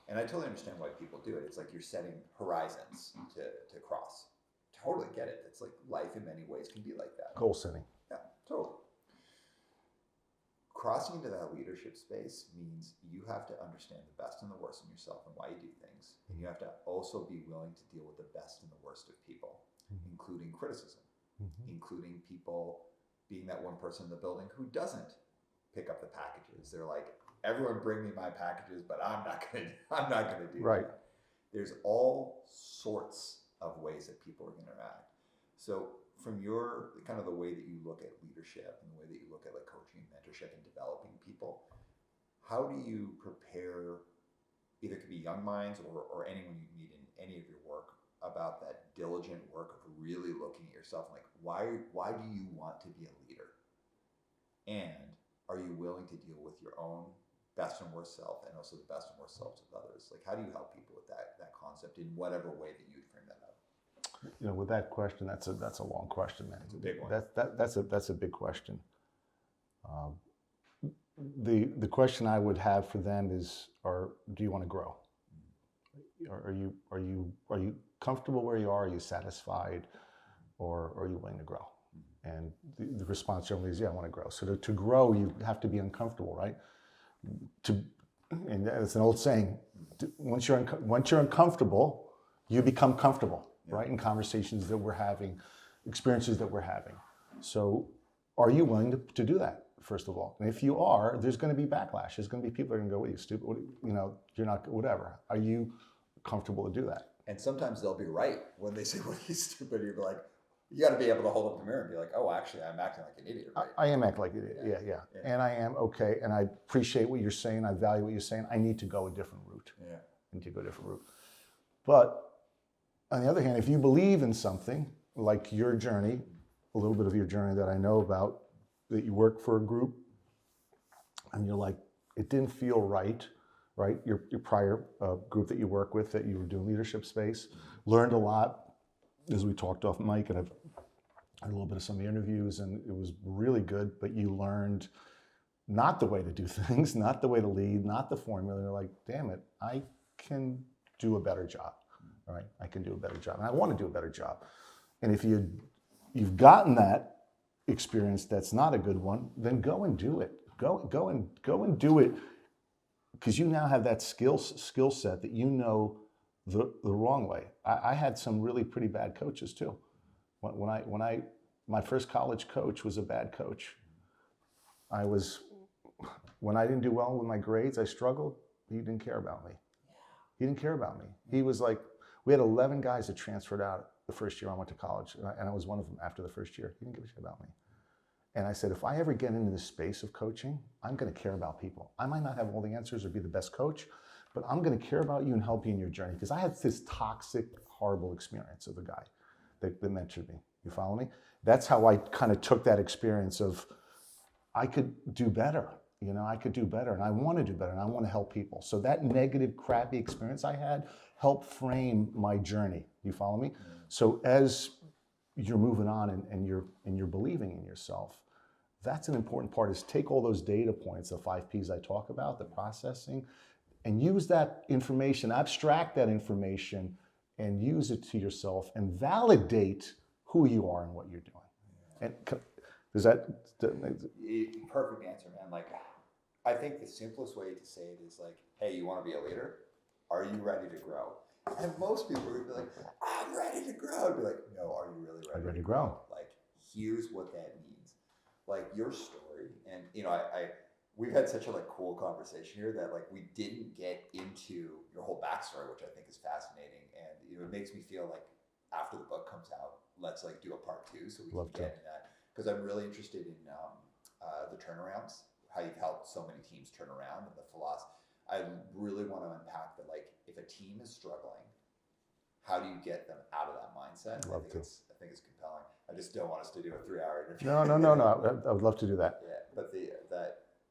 And I totally understand why people do it. It's like you're setting horizons to cross. Totally get it. It's like life in many ways can be like that. Goal setting. Yeah, totally. Crossing into that leadership space means you have to understand the best and the worst in yourself and why you do things. And you have to also be willing to deal with the best and the worst of people, including criticism. Including people being that one person in the building who doesn't pick up the packages. They're like, everyone bring me my packages, but I'm not gonna do Right. that. There's all sorts of ways that people are gonna interact. So from your kind of the way that you look at leadership and the way that you look at like coaching, mentorship, and developing people, how do you prepare, either it could be young minds or anyone you meet in any of your work, about that diligent work of really looking at yourself like, why do you want to be a leader? And are you willing to deal with your own best and worst self and also the best and worst selves of others? Like, how do you help people with that concept in whatever way that you'd frame that up? You know, with that question, that's a long question, man. It's a big one. That's a big question. The question I would have for them is, do you want to grow? Are you comfortable where you are? Are you satisfied, or are you willing to grow? And the response generally is, yeah, I want to grow. So to grow, you have to be uncomfortable, right? And it's an old saying. Once you're uncomfortable, you become comfortable, right? In conversations that we're having, experiences that we're having. So, are you willing to do that? First of all, and if you are, there's going to be backlash. There's going to be people that are going to go, "What are you stupid? You're not whatever." Are you comfortable to do that? And sometimes they'll be right when they say, "What are you stupid?" You're like, you got to be able to hold up the mirror and be like, "Oh, actually, I'm acting like an idiot." Right? I am acting like an idiot. Yeah. And I am okay. And I appreciate what you're saying. I value what you're saying. I need to go a different route. Yeah. I need to go a different route. But on the other hand, if you believe in something like your journey, a little bit of your journey that I know about, that you work for a group, and you're like, it didn't feel right? Your prior group that you work with, that you were doing leadership space, learned a lot, as we talked off mic, and I've had a little bit of some of the interviews, and it was really good, but you learned not the way to do things, not the way to lead, not the formula. You're like, damn it, I can do a better job, right? I can do a better job, and I want to do a better job. And if you've gotten that experience that's not a good one, then go and do it. Go and do it, because you now have that skill set that you know the wrong way. I had some really pretty bad coaches too. My first college coach was a bad coach. When I didn't do well with my grades, I struggled. He didn't care about me. He didn't care about me. He was like, we had 11 guys that transferred out the first year I went to college, and I was one of them after the first year. He didn't give a shit about me. And I said, if I ever get into the space of coaching, I'm going to care about people. I might not have all the answers or be the best coach, but I'm going to care about you and help you in your journey. Because I had this toxic, horrible experience of a guy that mentored me. You follow me? That's how I kind of took that experience of, I could do better. You know, I could do better, and I want to do better, and I want to help people. So that negative, crappy experience I had helped frame my journey. You follow me? So as you're moving on and you're believing in yourself, that's an important part, is take all those data points, the 5 Ps I talk about, the processing, and use that information, abstract that information, and use it to yourself and validate who you are and what you're doing. And does that... Perfect answer, man. Like, I think the simplest way to say it is like, hey, you want to be a leader? Are you ready to grow? And most people would be like, I'm ready to grow. I'd be like, no, are you really ready to grow? Like, here's what that means. Like, your story, and you know, we've had such a like cool conversation here that like we didn't get into your whole backstory, which I think is fascinating, and you know, it makes me feel like after the book comes out, let's like do a part 2 so we can get into that, because I'm really interested in the turnarounds, how you've helped so many teams turn around, and the philosophy. I really want to unpack that. Like, if a team is struggling, how do you get them out of that mindset? I think it's compelling. I just don't want us to do a 3-hour interview. No. I would love to do that. Yeah, but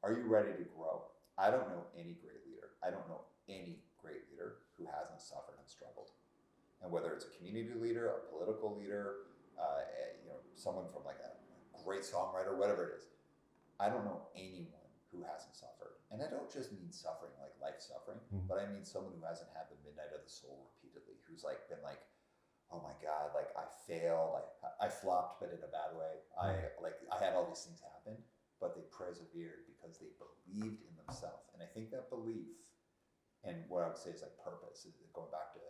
are you ready to grow? I don't know any great leader. I don't know any great leader who hasn't suffered and struggled. And whether it's a community leader, a political leader, you know, someone from like a great songwriter, whatever it is, I don't know anyone who hasn't suffered. And I don't just mean suffering like life suffering, but I mean someone who hasn't had the midnight of the soul repeatedly, who's like been like, oh my God, like I failed, I flopped, but in a bad way. I had all these things happen, but they persevered because they believed in themselves. And I think that belief, and what I would say is like purpose, is going back to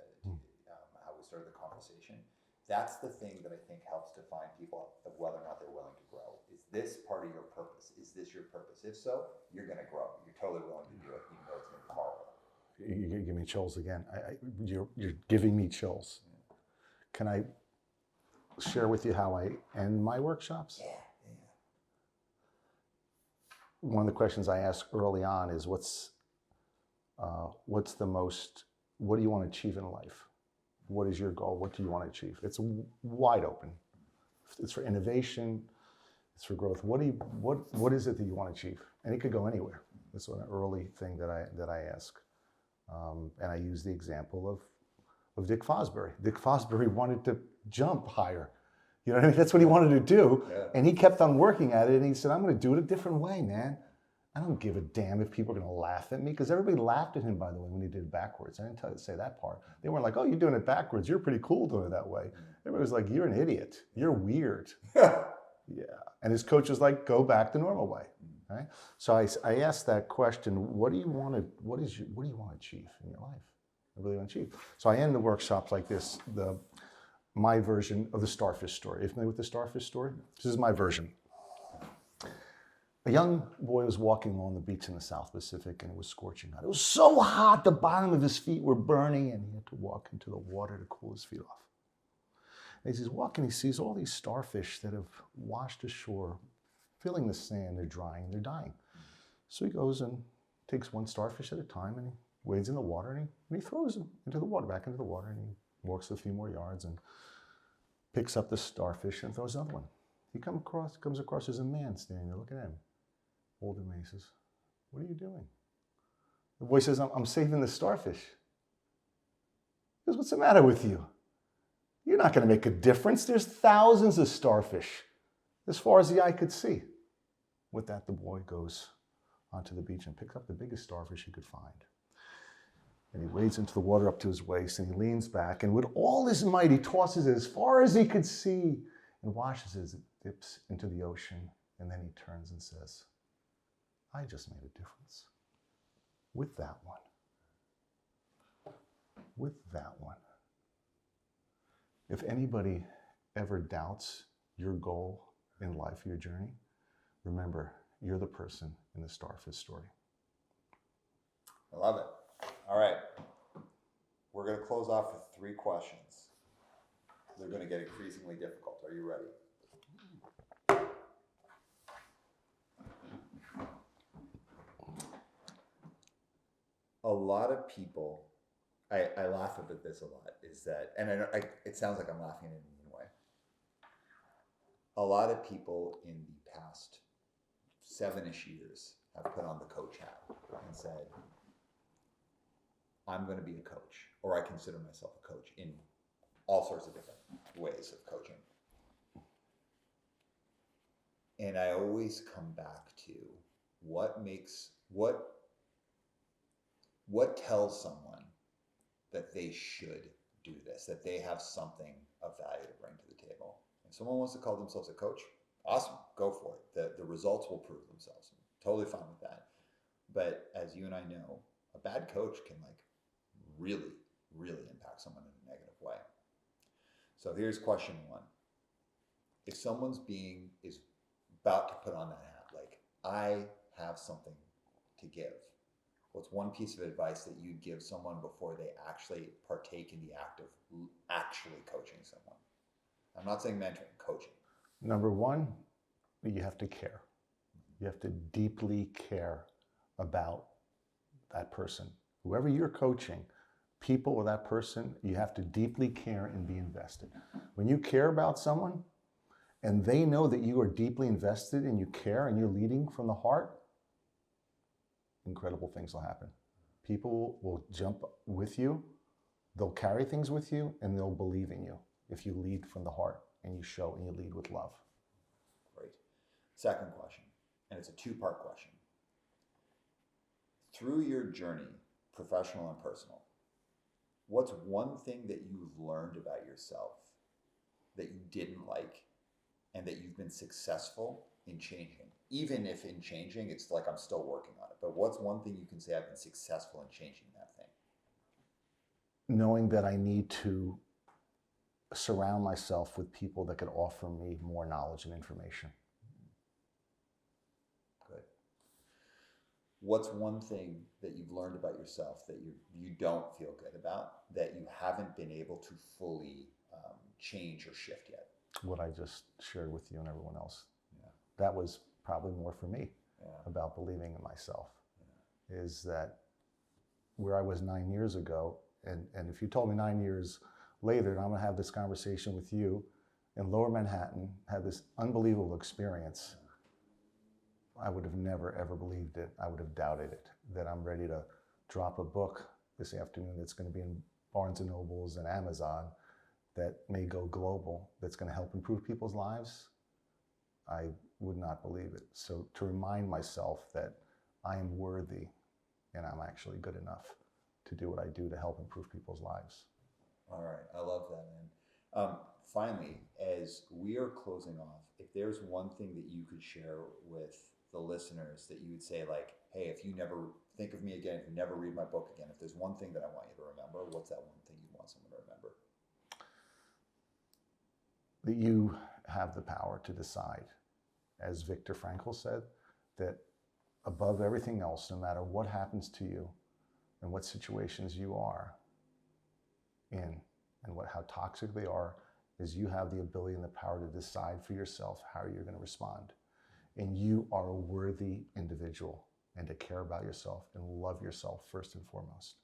how we started the conversation. That's the thing that I think helps define people of whether or not they're willing to grow. Is this part of your purpose? Is this your purpose? If so, you're going to grow. You're totally willing to do it, even though it's going to be horrible. You give me chills again. You're giving me chills. Yeah. Can I share with you how I end my workshops? Yeah. One of the questions I ask early on is, what do you want to achieve in life? What is your goal? What do you want to achieve? It's wide open. It's for innovation. It's for growth. What is it that you want to achieve? And it could go anywhere. That's an early thing that I ask. And I use the example of Dick Fosbury. Dick Fosbury wanted to jump higher. You know what I mean? That's what he wanted to do. Yeah. And he kept on working at it. And he said, I'm going to do it a different way, man. I don't give a damn if people are going to laugh at me, because everybody laughed at him, by the way, when he did it backwards. I didn't say that part. They weren't like, oh, you're doing it backwards. You're pretty cool doing it that way. Everybody was like, you're an idiot. You're weird. Yeah. And his coach was like, go back the normal way. Right? So I asked that question, what do you want to achieve in your life? I really want to achieve. So I end the workshops like this, my version of the starfish story. Are you familiar with the starfish story? This is my version. A young boy was walking along the beach in the South Pacific, and it was scorching hot. It was so hot, the bottom of his feet were burning, and he had to walk into the water to cool his feet off. And as he's walking, he sees all these starfish that have washed ashore, feeling the sand. They're drying, they're dying. So he goes and takes one starfish at a time, and he wades in the water, and he throws him into the water, back into the water, and he walks a few more yards and picks up the starfish and throws another one. He comes across, there's a man standing there. Look at him. Older man. He says, what are you doing? The boy says, I'm saving the starfish. He goes, what's the matter with you? You're not going to make a difference. There's thousands of starfish as far as the eye could see. With that, the boy goes onto the beach and picks up the biggest starfish he could find. And he wades into the water up to his waist, and he leans back, and with all his might, he tosses it as far as he could see and watches as it dips into the ocean. And then he turns and says, I just made a difference with that one. With that one. If anybody ever doubts your goal in life, your journey, remember, you're the person in the starfish story. I love it. All right. We're going to close off with 3 questions. They're going to get increasingly difficult. Are you ready? A lot of people, I laugh at this a lot, is that, and it sounds like I'm laughing in a mean way. A lot of people in the past 7-ish years have put on the coach hat and said, I'm going to be a coach, or I consider myself a coach in all sorts of different ways of coaching. And I always come back to what tells someone that they should do this, that they have something of value to bring to the table. If someone wants to call themselves a coach, awesome, go for it. The results will prove themselves. I'm totally fine with that. But as you and I know, a bad coach can really, really impact someone in a negative way. So here's question one. If someone's is about to put on that hat, I have something to give, what's one piece of advice that you'd give someone before they actually partake in the act of actually coaching someone? I'm not saying mentoring, coaching. Number one, you have to care. You have to deeply care about that person. Whoever you're coaching, people or that person, you have to deeply care and be invested. When you care about someone and they know that you are deeply invested and you care and you're leading from the heart, incredible things will happen. People will jump with you, they'll carry things with you, and they'll believe in you if you lead from the heart and you show and you lead with love. Great. Second question, and it's a two-part question. Through your journey, professional and personal, what's one thing that you've learned about yourself that you didn't like and that you've been successful in changing? Even if in changing, it's like I'm still working on it. But what's one thing you can say I've been successful in changing that thing? Knowing that I need to surround myself with people that can offer me more knowledge and information. Good. What's one thing that you've learned about yourself that you don't feel good about, that you haven't been able to fully change or shift yet? What I just shared with you and everyone else. Yeah. That was probably more for me, Yeah. about believing in myself. Yeah. Is that where I was 9 years ago, and if you told me 9 years later that I'm going to have this conversation with you in Lower Manhattan, have this unbelievable experience, I would have never ever believed it. I would have doubted it, that I'm ready to drop a book this afternoon that's going to be in Barnes and Nobles and Amazon that may go global, that's going to help improve people's lives. I would not believe it. So to remind myself that I am worthy and I'm actually good enough to do what I do to help improve people's lives. All right, I love that, man. Finally, as we are closing off, if there's one thing that you could share with the listeners that you would say, hey, if you never think of me again, if you never read my book again, if there's one thing that I want you to remember, what's that one thing you want someone to remember? That you have the power to decide, as Viktor Frankl said, that above everything else, no matter what happens to you and what situations you are in and how toxic they are, is you have the ability and the power to decide for yourself how you're going to respond. And you are a worthy individual, and to care about yourself and love yourself first and foremost.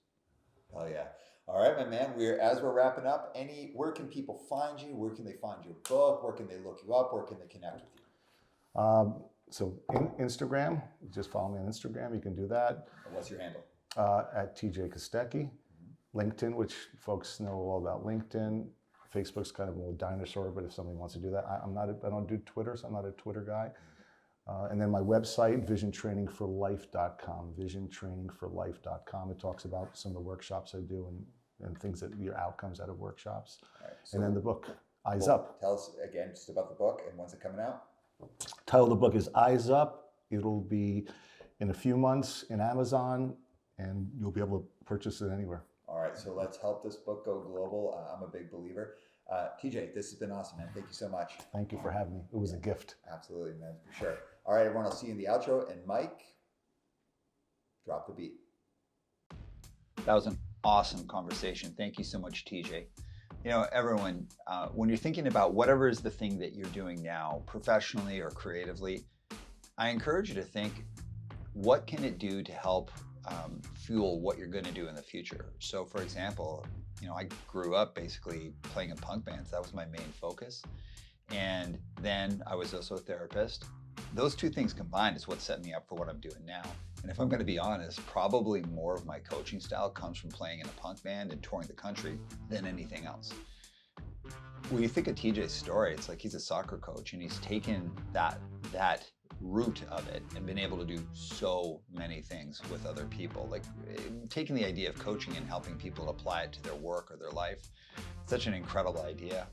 Oh yeah. All right, my man, as we're wrapping up, where can people find you? Where can they find your book? Where can they look you up? Where can they connect with you? So in Instagram, just follow me on Instagram. You can do that. What's your handle? At TJ Kostecky. LinkedIn, which folks know all about LinkedIn. Facebook's kind of a little dinosaur, but if somebody wants to do that, I don't do Twitter, so I'm not a Twitter guy. And then my website, visiontrainingforlife.com, visiontrainingforlife.com. It talks about some of the workshops I do and things that your outcomes out of workshops. All right, so and then the book, Eyes Up. Tell us again just about the book and when's it coming out? Title of the book is Eyes Up. It'll be in a few months in Amazon, and you'll be able to purchase it anywhere. All right, so let's help this book go global. I'm a big believer. TJ, this has been awesome, man. Thank you so much. Thank you for having me. It was a gift. Absolutely, man, for sure. All right, everyone, I'll see you in the outro. And Mike, drop the beat. That was an awesome conversation. Thank you so much, TJ. You know, everyone, when you're thinking about whatever is the thing that you're doing now, professionally or creatively, I encourage you to think, what can it do to help fuel what you're going to do in the future? So, for example, you know, I grew up basically playing in punk bands. That was my main focus. And then I was also a therapist. Those two things combined is what set me up for what I'm doing now. And if I'm going to be honest, probably more of my coaching style comes from playing in a punk band and touring the country than anything else. When you think of TJ's story, it's like he's a soccer coach and he's taken that root of it and been able to do so many things with other people. Like taking the idea of coaching and helping people apply it to their work or their life. Such an incredible idea.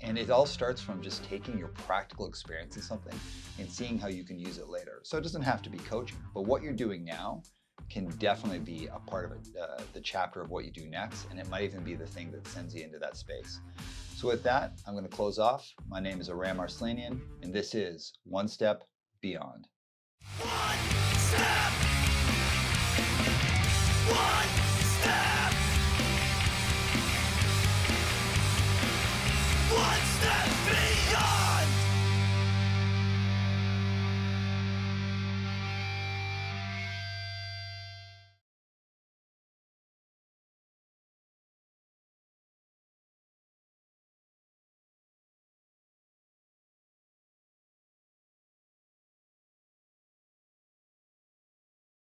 And it all starts from just taking your practical experience in something and seeing how you can use it later. So it doesn't have to be coaching, but what you're doing now can definitely be a part of it, the chapter of what you do next, and it might even be the thing that sends you into that space. So with that, I'm going to close off. My name is Aram and this is One Step Beyond. One step. One